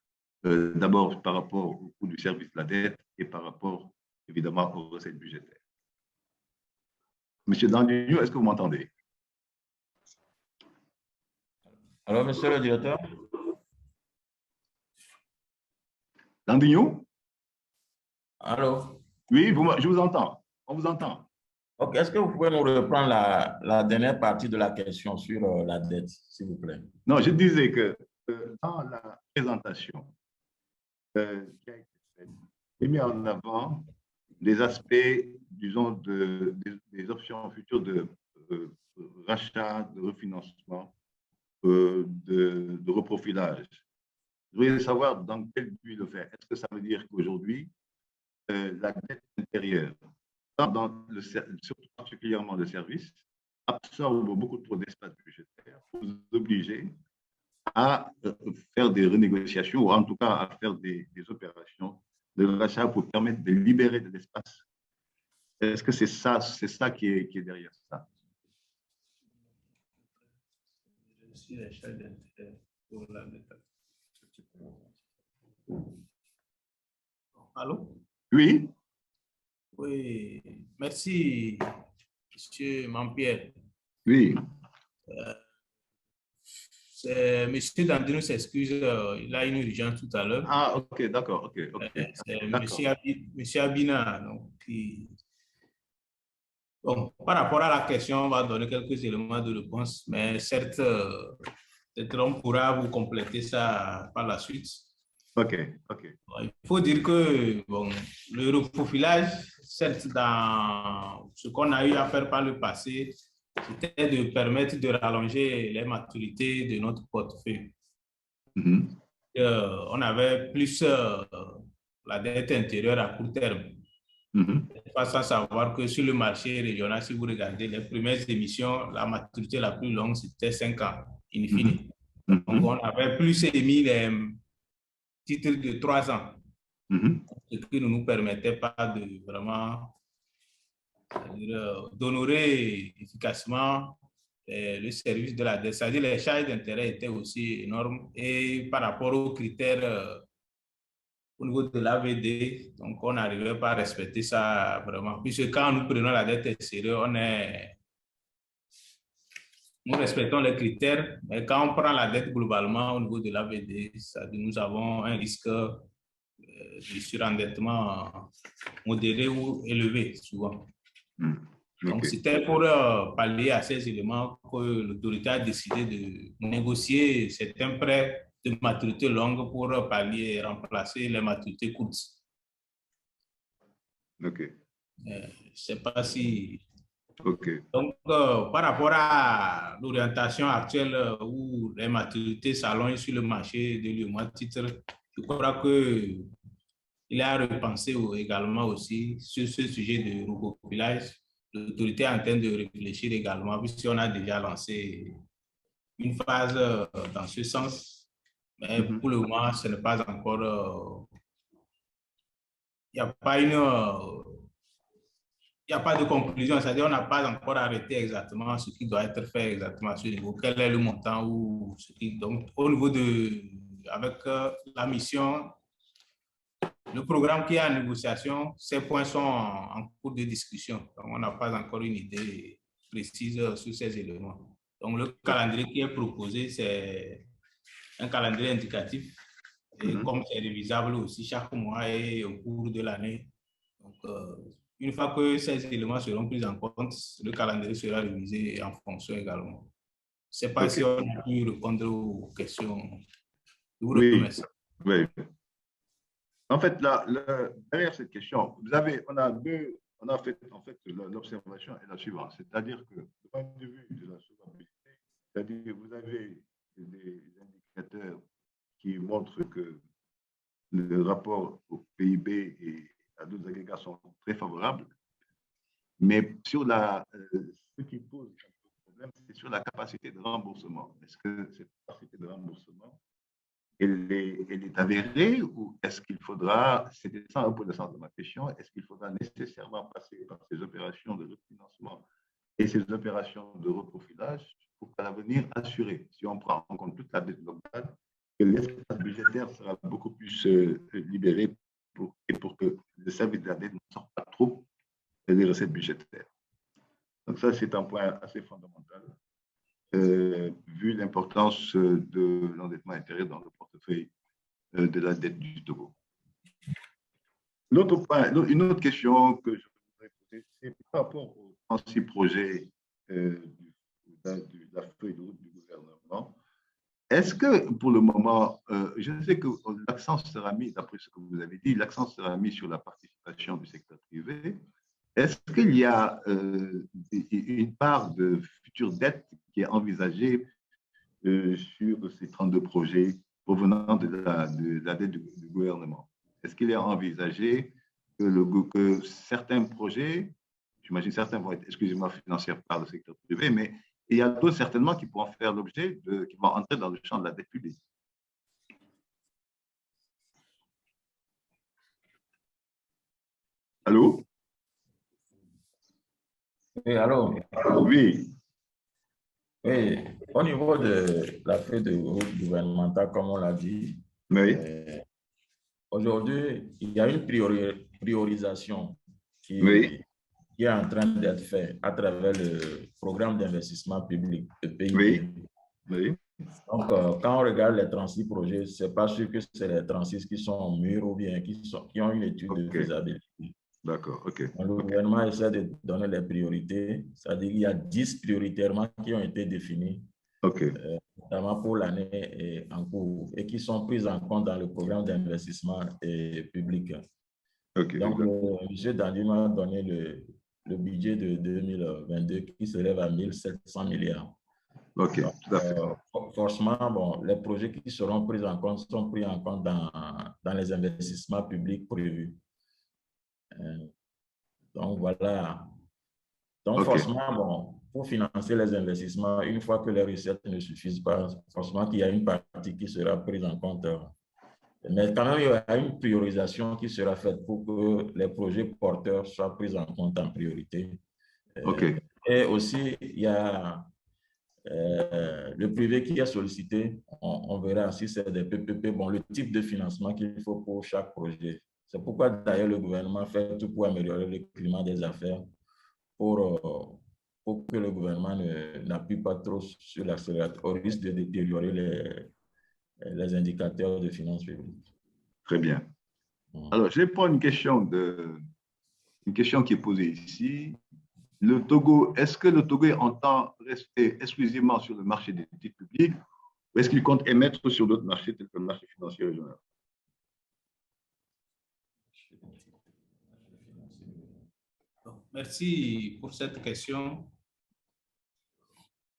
d'abord par rapport au coût du service de la dette et par rapport évidemment aux recettes budgétaires. Monsieur Dandignou, est-ce que vous m'entendez? Alors, monsieur le directeur? Dandignou? Allô? Oui, je vous entends. On vous entend. Ok, est-ce que vous pouvez nous reprendre la dernière partie de la question sur la dette, s'il vous plaît? Non, je disais que dans la présentation qui a été faite, j'ai mis en avant des aspects, disons, des options futures de rachat, de refinancement, de reprofilage. Je voulais savoir dans quel but le faire. Est-ce que ça veut dire qu'aujourd'hui, la dette intérieure, surtout particulièrement le service, absorbe beaucoup trop d'espace budgétaire pour vous obliger à faire des renégociations ou en tout cas à faire des opérations de rachat pour permettre de libérer de l'espace? Est-ce que c'est ça qui est derrière ça? Allô? Oui. Oui, merci, monsieur Mampierre. Oui. Monsieur Dandignou s'excuse, il a une urgence tout à l'heure. Ah, ok, d'accord, ok. Monsieur Abina, donc, bon, par rapport à la question, on va donner quelques éléments de réponse, mais certes, peut-être on pourra vous compléter ça par la suite. Ok, ok. Bon, il faut dire que bon, le reprofilage, certes, dans ce qu'on a eu à faire par le passé, c'était de permettre de rallonger les maturités de notre portefeuille. On avait plus la dette intérieure à court terme. pas sans savoir que sur le marché régional, si vous regardez les premières émissions, la maturité la plus longue, c'était 5 ans, in fine. Donc, on avait plus émis les titres de 3 ans, ce qui ne nous permettait pas de vraiment d'honorer efficacement le service de la dette. C'est-à-dire les charges d'intérêt étaient aussi énormes et par rapport aux critères au niveau de l'AVD, donc on n'arrivait pas à respecter ça vraiment. Puisque quand nous prenons la dette sérieux, nous respectons les critères, mais quand on prend la dette globalement au niveau de l'AVD, nous avons un risque de surendettement modéré ou élevé souvent. Donc, c'était pour pallier à ces éléments que l'autorité a décidé de négocier certains prêts de maturité longue pour pallier et remplacer les maturités courtes. OK. Je ne sais pas si... OK. Donc, par rapport à l'orientation actuelle où les maturités s'allongent sur le marché de l'UEMOA titre, je crois qu'il a repensé également aussi sur ce sujet de recopilage. L'autorité est en train de réfléchir également, puisqu'on a déjà lancé une phase dans ce sens. Mais pour le moment, ce n'est pas encore... Il n'y a pas une... Il n'y a pas de conclusion, c'est-à-dire qu'on n'a pas encore arrêté exactement ce qui doit être fait exactement à ce niveau. Quel est le montant ou ce qui... Donc, au niveau de... Avec la mission, le programme qui est en négociation, ces points sont en cours de discussion. Donc, on n'a pas encore une idée précise sur ces éléments. Donc, le calendrier qui est proposé, c'est un calendrier indicatif. Et comme c'est révisable aussi chaque mois et au cours de l'année. Donc, une fois que ces éléments seront pris en compte, le calendrier sera révisé en fonction également. Je ne sais pas si on a pu répondre aux questions. Je vous remercie. Oui. En fait, derrière cette question, on a fait en fait l'observation est la suivante, c'est-à-dire que du point de vue de la solvabilité, c'est-à-dire vous avez des indicateurs qui montrent que le rapport au PIB et à d'autres agrégats sont très favorables, mais sur ce qui pose un problème, c'est sur la capacité de remboursement. Est-ce que cette capacité de remboursement elle est avérée ou est-ce qu'il faudra, c'était ça un peu le sens de ma question, est-ce qu'il faudra nécessairement passer par ces opérations de refinancement et ces opérations de reprofilage pour qu'à l'avenir assurer, si on prend en compte toute la dette locale, que l'espace budgétaire sera beaucoup plus libéré pour que le service de la dette ne sorte pas trop des recettes budgétaires. Donc ça, c'est un point assez fondamental. Vu l'importance de l'endettement intérieur dans le portefeuille de la dette du Togo. L'autre point, une autre question que je voudrais poser, c'est par rapport aux 36 projets de la feuille de route du gouvernement. Est-ce que pour le moment, je sais que l'accent sera mis, d'après ce que vous avez dit, l'accent sera mis sur la participation du secteur privé. Est-ce qu'il y a une part de future dette qui est envisagée sur ces 32 projets provenant de la dette du gouvernement? Est-ce qu'il est envisagé que certains projets, j'imagine certains vont être exclusivement financés par le secteur privé, mais il y a d'autres certainement qui pourront faire l'objet, qui vont entrer dans le champ de la dette publique? Allô? Oui, allô? Oui. Oui, au niveau de la feuille de route gouvernementale, comme on l'a dit, oui. Aujourd'hui, il y a une priorisation qui est en train d'être faite à travers le programme d'investissement public, le PIB. Oui. Donc, quand on regarde les 36 projets, ce n'est pas sûr que c'est les 36 qui sont mûrs ou bien qui ont une étude de faisabilité. D'accord, OK. Le gouvernement essaie de donner les priorités, c'est-à-dire qu'il y a 10 prioritairement qui ont été définis, notamment pour l'année en cours, et qui sont prises en compte dans le programme d'investissement public. Donc, M. Dandy m'a donné le budget de 2022 qui s'élève à 1 700 milliards. OK, tout à fait. Forcément, bon, les projets qui seront pris en compte sont pris en compte dans les investissements publics prévus. Donc, voilà. Donc, Ok. forcément, bon, pour financer les investissements, une fois que les recettes ne suffisent pas, forcément qu'il y a une partie qui sera prise en compte. Mais quand même, il y a une priorisation qui sera faite pour que les projets porteurs soient pris en compte en priorité. Ok. Et aussi, il y a le privé qui est sollicité. On verra si c'est des PPP, bon, le type de financement qu'il faut pour chaque projet. C'est pourquoi d'ailleurs le gouvernement fait tout pour améliorer le climat des affaires pour que le gouvernement n'appuie pas trop sur l'accélérateur au risque de détériorer les indicateurs de finances publiques. Très bien. Alors, je vais prendre une question qui est posée ici. Le Togo, est-ce que le Togo entend rester exclusivement sur le marché des titres publics ou est-ce qu'il compte émettre sur d'autres marchés tels que le marché financier régional? Merci pour cette question.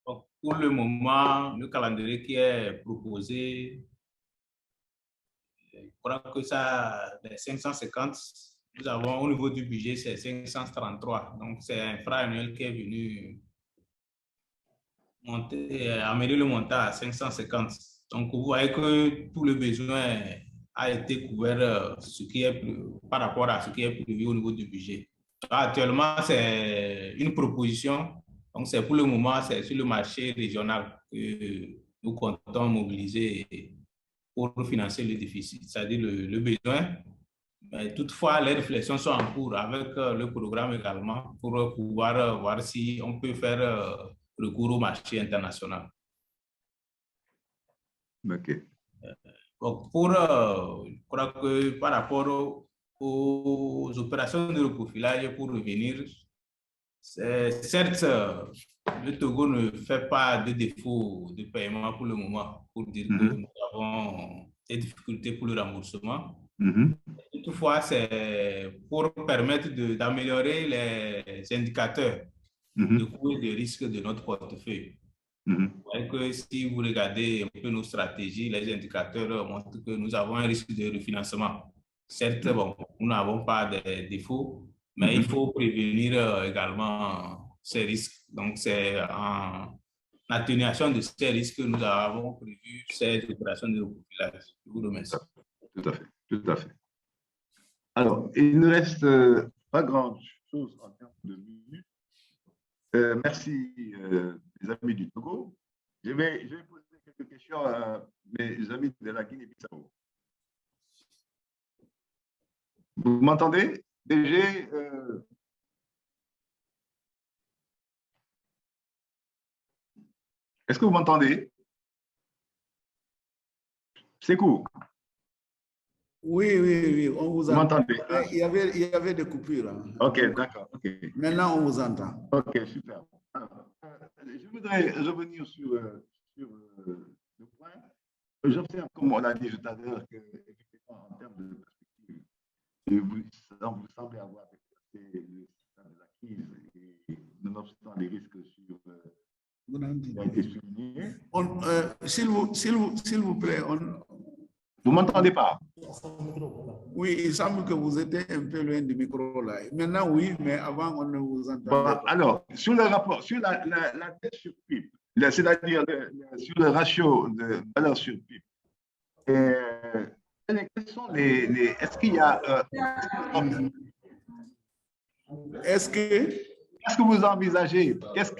Donc, pour le moment, le calendrier qui est proposé, je crois que ça, les 550, nous avons au niveau du budget, c'est 533. Donc, c'est un frein annuel qui est venu amener le montant à 550. Donc, vous voyez que tout le besoin a été couvert par rapport à ce qui est prévu au niveau du budget. Actuellement, c'est une proposition. Donc, c'est pour le moment, c'est sur le marché régional que nous comptons mobiliser pour financer le déficit, c'est-à-dire le besoin. Mais toutefois, les réflexions sont en cours avec le programme également pour pouvoir voir si on peut faire recours au marché international. OK. Donc, je crois que par rapport aux opérations de reprofilage, pour revenir, certes, le Togo ne fait pas de défaut de paiement pour le moment, pour dire que nous avons des difficultés pour le remboursement. Toutefois, c'est pour permettre d'améliorer les indicateurs de coûts et de risques de notre portefeuille. Vous voyez que si vous regardez un peu nos stratégies, les indicateurs montrent que nous avons un risque de refinancement. Certes, bon, nous n'avons pas de défauts, mais il faut prévenir également ces risques. Donc, c'est en atténuation de ces risques que nous avons prévu ces opérations de reprofilage. Je vous remercie. Tout à fait, tout à fait. Alors, il ne reste pas grand-chose en termes de minutes. Merci, les amis du Togo. Je vais poser quelques questions à mes amis de la Guinée-Bissau. Vous m'entendez? DG, est-ce que vous m'entendez? C'est court. Oui, on vous entend. M'entendez? Il y avait des coupures. Hein. OK, d'accord. Okay. Maintenant, on vous entend. OK, super. Alors, je voudrais revenir sur le point. J'observe, comme on l'a dit tout à l'heure, qu'effectivement, en termes de perspective, vous semblez avoir dépassé le système de la crise et nonobstant les risques sur qui ont été soulignés. S'il vous plaît, vous ne m'entendez pas? Oui, il semble que vous étiez un peu loin du micro là. Maintenant, oui, mais avant, on ne vous entendait pas. Alors, sur le rapport, sur la dette sur PIB, c'est-à-dire sur le ratio de valeur sur PIB, quels sont est-ce qu'il y a... Est-ce que vous envisagez, est-ce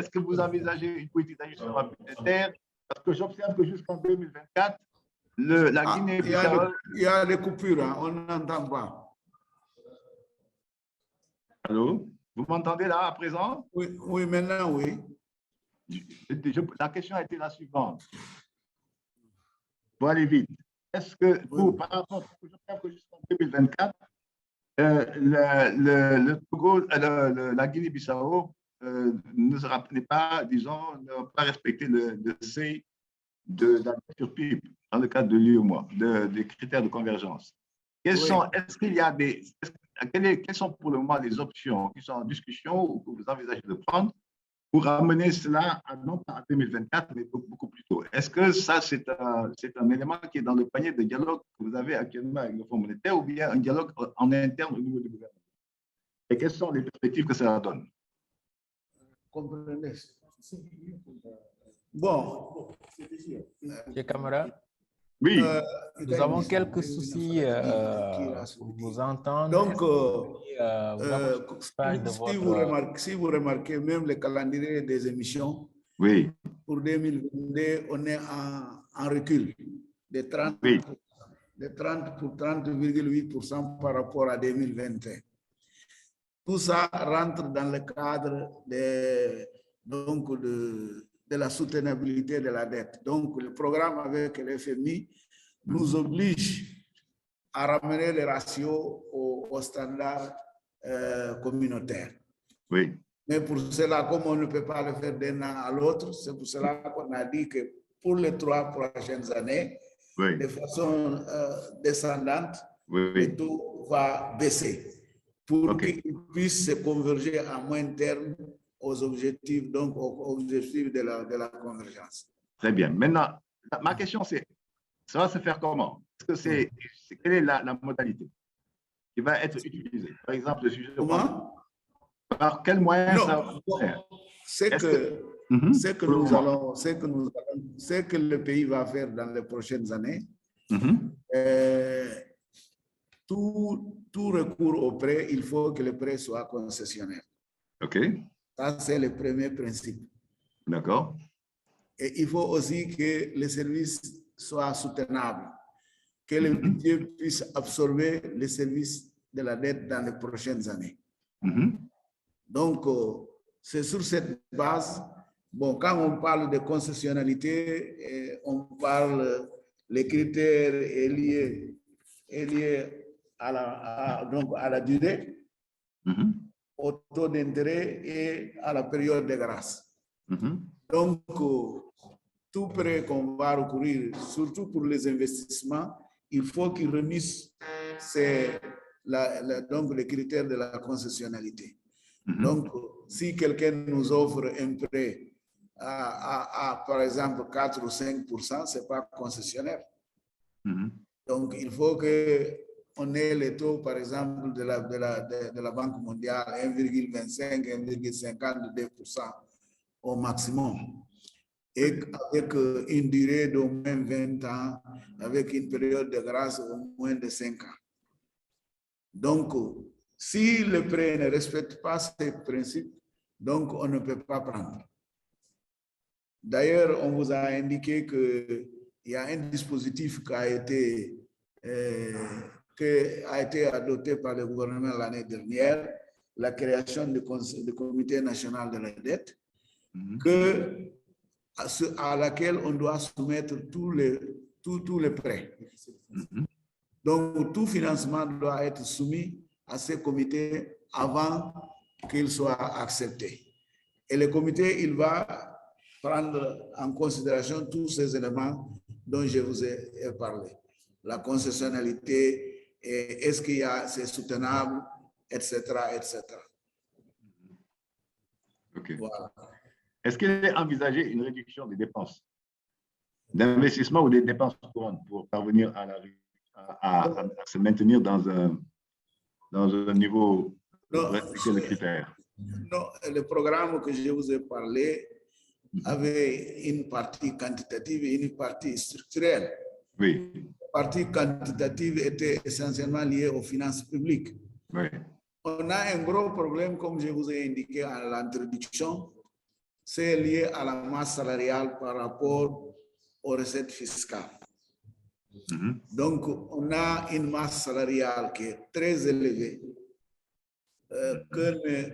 que vous envisagez une politique d'ajustement budgétaire? Parce que j'observe que jusqu'en 2024, la Guinée-Bissau... Il y a des coupures, hein, on n'entend pas. Allô? Vous m'entendez là à présent? Oui, maintenant, oui. La question a été la suivante. Pour aller vite. Est-ce que, par rapport, j'observe que jusqu'en 2024, le Togo, la Guinée-Bissau n'est pas, disons, n'a pas respecté le seuil de la dette sur PIB dans le cadre de l'UEMOA, des critères de convergence. Quels sont pour le moment les options qui sont en discussion ou que vous envisagez de prendre pour ramener cela non pas en 2024, mais beaucoup plus tôt? Est-ce que ça, c'est un élément qui est dans le panier de dialogue que vous avez actuellement avec le Fonds monétaire ou bien un dialogue en interne au niveau du gouvernement? et quelles sont les perspectives que ça donne? Comprenez? Bon. Monsieur Camara, Oui. nous avons quelques soucis pour vous entendre. Donc, si si vous remarquez, même le calendrier des émissions, Oui. pour 2022, on est en recul de 30, Oui. de 30,8% par rapport à 2021. Tout ça rentre dans le cadre de la soutenabilité de la dette. Donc, le programme avec le FMI nous oblige à ramener les ratios au standard communautaire. Oui. Mais pour cela, comme on ne peut pas le faire d'un an à l'autre, c'est pour cela qu'on a dit que pour les 3 prochaines années, oui. de façon descendante, oui. le taux va baisser pour qu'il puisse se converger à moyen terme aux objectifs, donc aux objectifs de la convergence. Très bien. Maintenant, ma question c'est, ça va se faire comment? Quelle est la modalité qui va être utilisée? Par exemple, le sujet... Comment? Par quel moyen ça va se faire? C'est que le pays va faire dans les prochaines années, tout recours au prêt, il faut que le prêt soit concessionnaire. OK. Ça, c'est le premier principe. D'accord. Et il faut aussi que les services soient soutenables, que le budget puisse absorber les services de la dette dans les prochaines années. Donc, c'est sur cette base, bon, quand on parle de concessionnalité, on parle, les critères est lié à la durée, au taux d'intérêt et à la période de grâce. Donc, tout prêt qu'on va recourir, surtout pour les investissements, il faut qu'il remisse donc les critères de la concessionnalité. Donc, si quelqu'un nous offre un prêt par exemple, 4 ou 5%, ce n'est pas concessionnaire. Donc, il faut qu'on ait les taux, par exemple, de la Banque mondiale, 1,25, 1,52% au maximum. Et avec une durée d'au moins 20 ans, avec une période de grâce au moins de 5 ans. Donc, si le prêt ne respecte pas ces principes, donc on ne peut pas prendre. D'ailleurs, on vous a indiqué qu'il y a un dispositif qui a été adopté par le gouvernement l'année dernière, la création du Comité national de la dette, à laquelle on doit soumettre tous les prêts. Donc, tout financement doit être soumis à ce comité avant qu'il soit accepté. Et le comité, il va prendre en considération tous ces éléments dont je vous ai parlé. La concessionnalité, est-ce qu'il y a, c'est soutenable, etc., etc. OK. Voilà. Est-ce qu'il est envisagé une réduction des dépenses d'investissement ou des dépenses courantes pour parvenir à se maintenir dans un niveau de respecter les critères? Non, le programme que je vous ai parlé avait une partie quantitative et une partie structurelle. Oui. La partie quantitative était essentiellement liée aux finances publiques. Oui. On a un gros problème, comme je vous ai indiqué à l'introduction, c'est lié à la masse salariale par rapport aux recettes fiscales. Donc, on a une masse salariale qui est très élevée,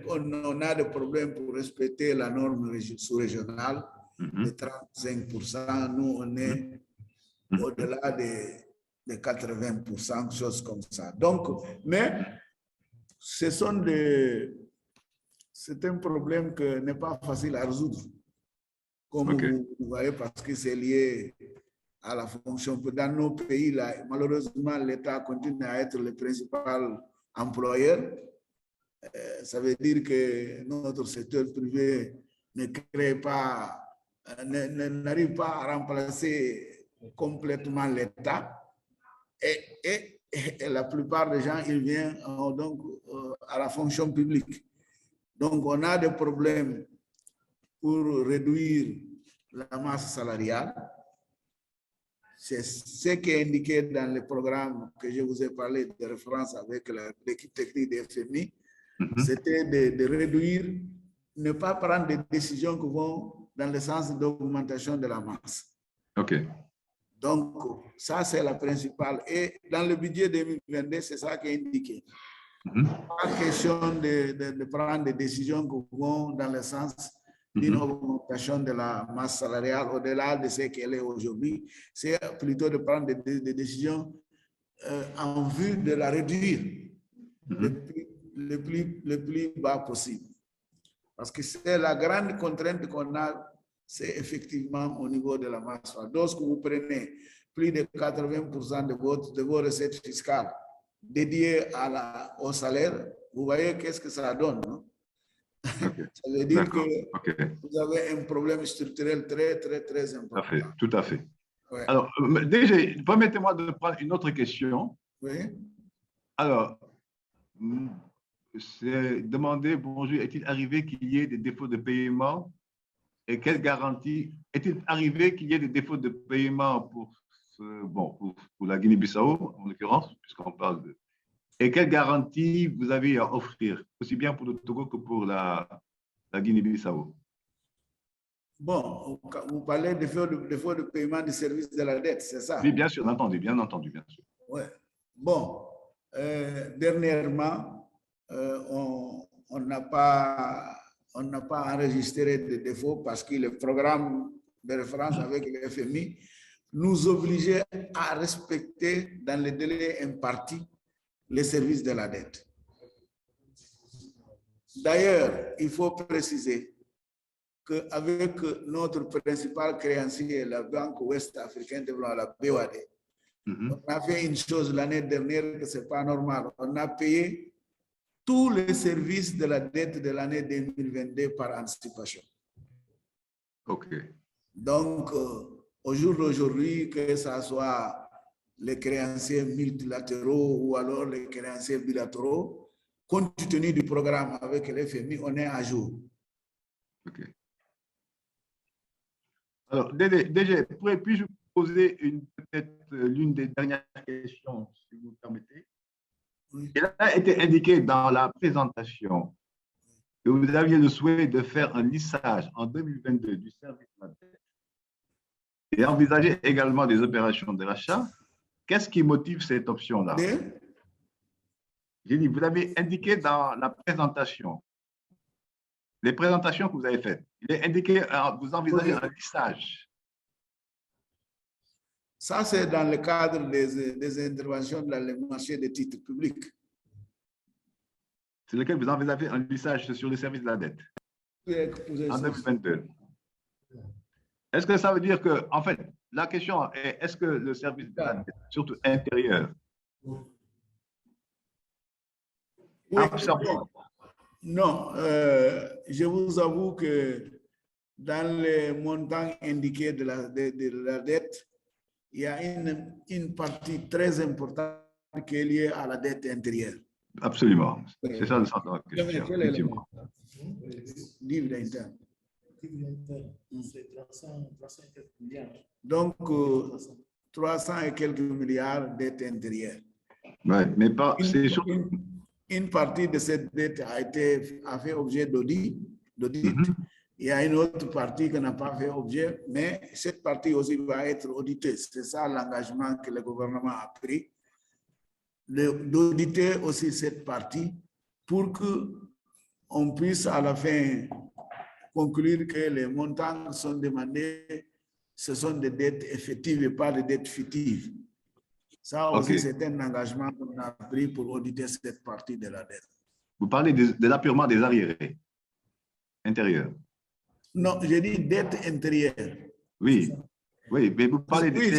on a des problèmes pour respecter la norme sous-régionale de 35%. Nous, on est au-delà de 80%, choses comme ça. Donc, mais c'est un problème qui n'est pas facile à résoudre, comme vous voyez, parce que c'est lié à la fonction. Dans nos pays, là, malheureusement, l'État continue à être le principal employeur. Ça veut dire que notre secteur privé n'arrive pas à remplacer complètement l'État. Et la plupart des gens, ils viennent donc à la fonction publique. Donc, on a des problèmes pour réduire la masse salariale. C'est ce qui est indiqué dans le programme que je vous ai parlé de référence avec l'équipe technique des FMI. C'était de réduire, ne pas prendre des décisions qui vont dans le sens d'augmentation de la masse. OK. Donc, ça, c'est la principale. Et dans le budget 2022, c'est ça qui est indiqué. Pas question de prendre des décisions qui vont dans le sens d'une augmentation de la masse salariale au-delà de ce qu'elle est aujourd'hui. C'est plutôt de prendre des décisions en vue de la réduire le plus bas possible. Parce que c'est la grande contrainte qu'on a, c'est effectivement au niveau de la masse. Lorsque vous prenez plus de 80% de vos recettes fiscales dédiées au salaire, vous voyez qu'est-ce que ça donne, non? Okay. Ça veut dire que vous avez un problème structurel très important. Tout à fait. Ouais. Alors, déjà, permettez-moi de prendre une autre question. Oui. Alors, c'est demandé, bonjour, est-il arrivé qu'il y ait des défauts de paiement et quelle garantie est-il arrivé qu'il y ait des défauts de paiement pour la Guinée-Bissau, en l'occurrence, puisqu'on parle de... Et quelle garantie vous avez à offrir, aussi bien pour le Togo que pour la Guinée-Bissau? Bon, vous parlez de défaut de paiement du service de la dette, c'est ça? Oui, bien sûr, bien entendu. Ouais. Bon, dernièrement, on n'a pas enregistré de défaut parce que le programme de référence avec le FMI nous obligeait à respecter dans les délais impartis les services de la dette. D'ailleurs, il faut préciser qu'avec notre principal créancier, la Banque ouest-africaine de développement, la BOAD, on a fait une chose l'année dernière que ce n'est pas normal. On a payé tous les services de la dette de l'année 2022 par anticipation. OK. Donc, au jour d'aujourd'hui, que ce soit les créanciers multilatéraux ou alors les créanciers bilatéraux, compte tenu du programme avec le FMI, on est à jour. OK. Alors, déjà, puis-je vous poser peut-être l'une des dernières questions, si vous me permettez? Oui. Il a été indiqué dans la présentation que vous aviez le souhait de faire un lissage en 2022 du service de la dette et envisager également des opérations de rachat. Qu'est-ce qui motive cette option-là? J'ai dit, vous avez indiqué dans la présentation, les présentations que vous avez faites, il est indiqué, vous envisagez un lissage. Ça, c'est dans le cadre des interventions dans le marché des titres publics. C'est lequel vous envisagez un lissage sur le service de la dette en 2022. Est-ce que ça veut dire que, en fait, la question est, est-ce que le service de la dette, surtout intérieur, non, je vous avoue que dans les montants indiqués de la dette, il y a une partie très importante qui est liée à la dette intérieure. Absolument. C'est ça le sens de la question. Effectivement. Dívida interne. C'est 300 et quelques milliards. Donc, 300 et quelques milliards de dette intérieure. Ouais, mais pas. Une partie de cette dette a fait objet d'audit. Il y a une autre partie qui n'a pas fait objet, mais cette partie aussi va être auditée. C'est ça l'engagement que le gouvernement a pris, d'auditer aussi cette partie pour qu'on puisse à la fin conclure que les montants qui sont demandés, ce sont des dettes effectives et pas des dettes fictives. Ça aussi, c'est un engagement qu'on a pris pour auditer cette partie de la dette. Vous parlez de l'appurement des arriérés intérieurs. Non, j'ai dit dette intérieure. Oui, oui, mais vous parlez de... Oui,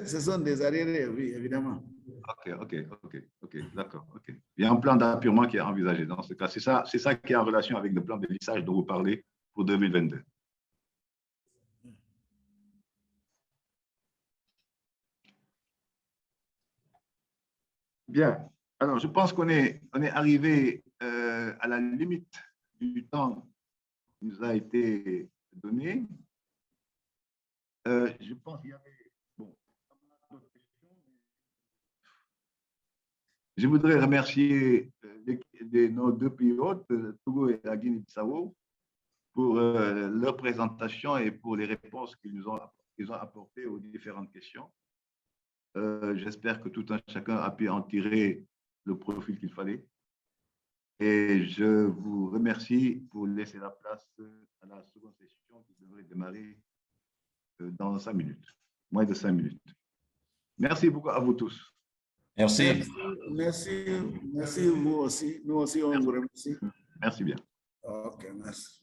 ce sont des arriérés, oui, évidemment. Ok, d'accord. Okay. Il y a un plan d'appurement qui est envisagé dans ce cas. C'est ça qui est en relation avec le plan de lissage dont vous parlez pour 2022. Bien. Alors, je pense qu'on est arrivé à la limite du temps qui nous a été donné. Je pense qu'il y avait... Bon, je voudrais remercier nos deux pays hôtes, Togo et la Guinée-Bissau, pour leur présentation et pour les réponses qu'ils ont apportées aux différentes questions. J'espère que tout un chacun a pu en tirer le profil qu'il fallait. Et je vous remercie pour laisser la place à la seconde session qui devrait démarrer dans 5 minutes, moins de 5 minutes. Merci beaucoup à vous tous. Merci. Merci vous aussi. Nous aussi, on vous remercie. Merci bien. Ok, merci.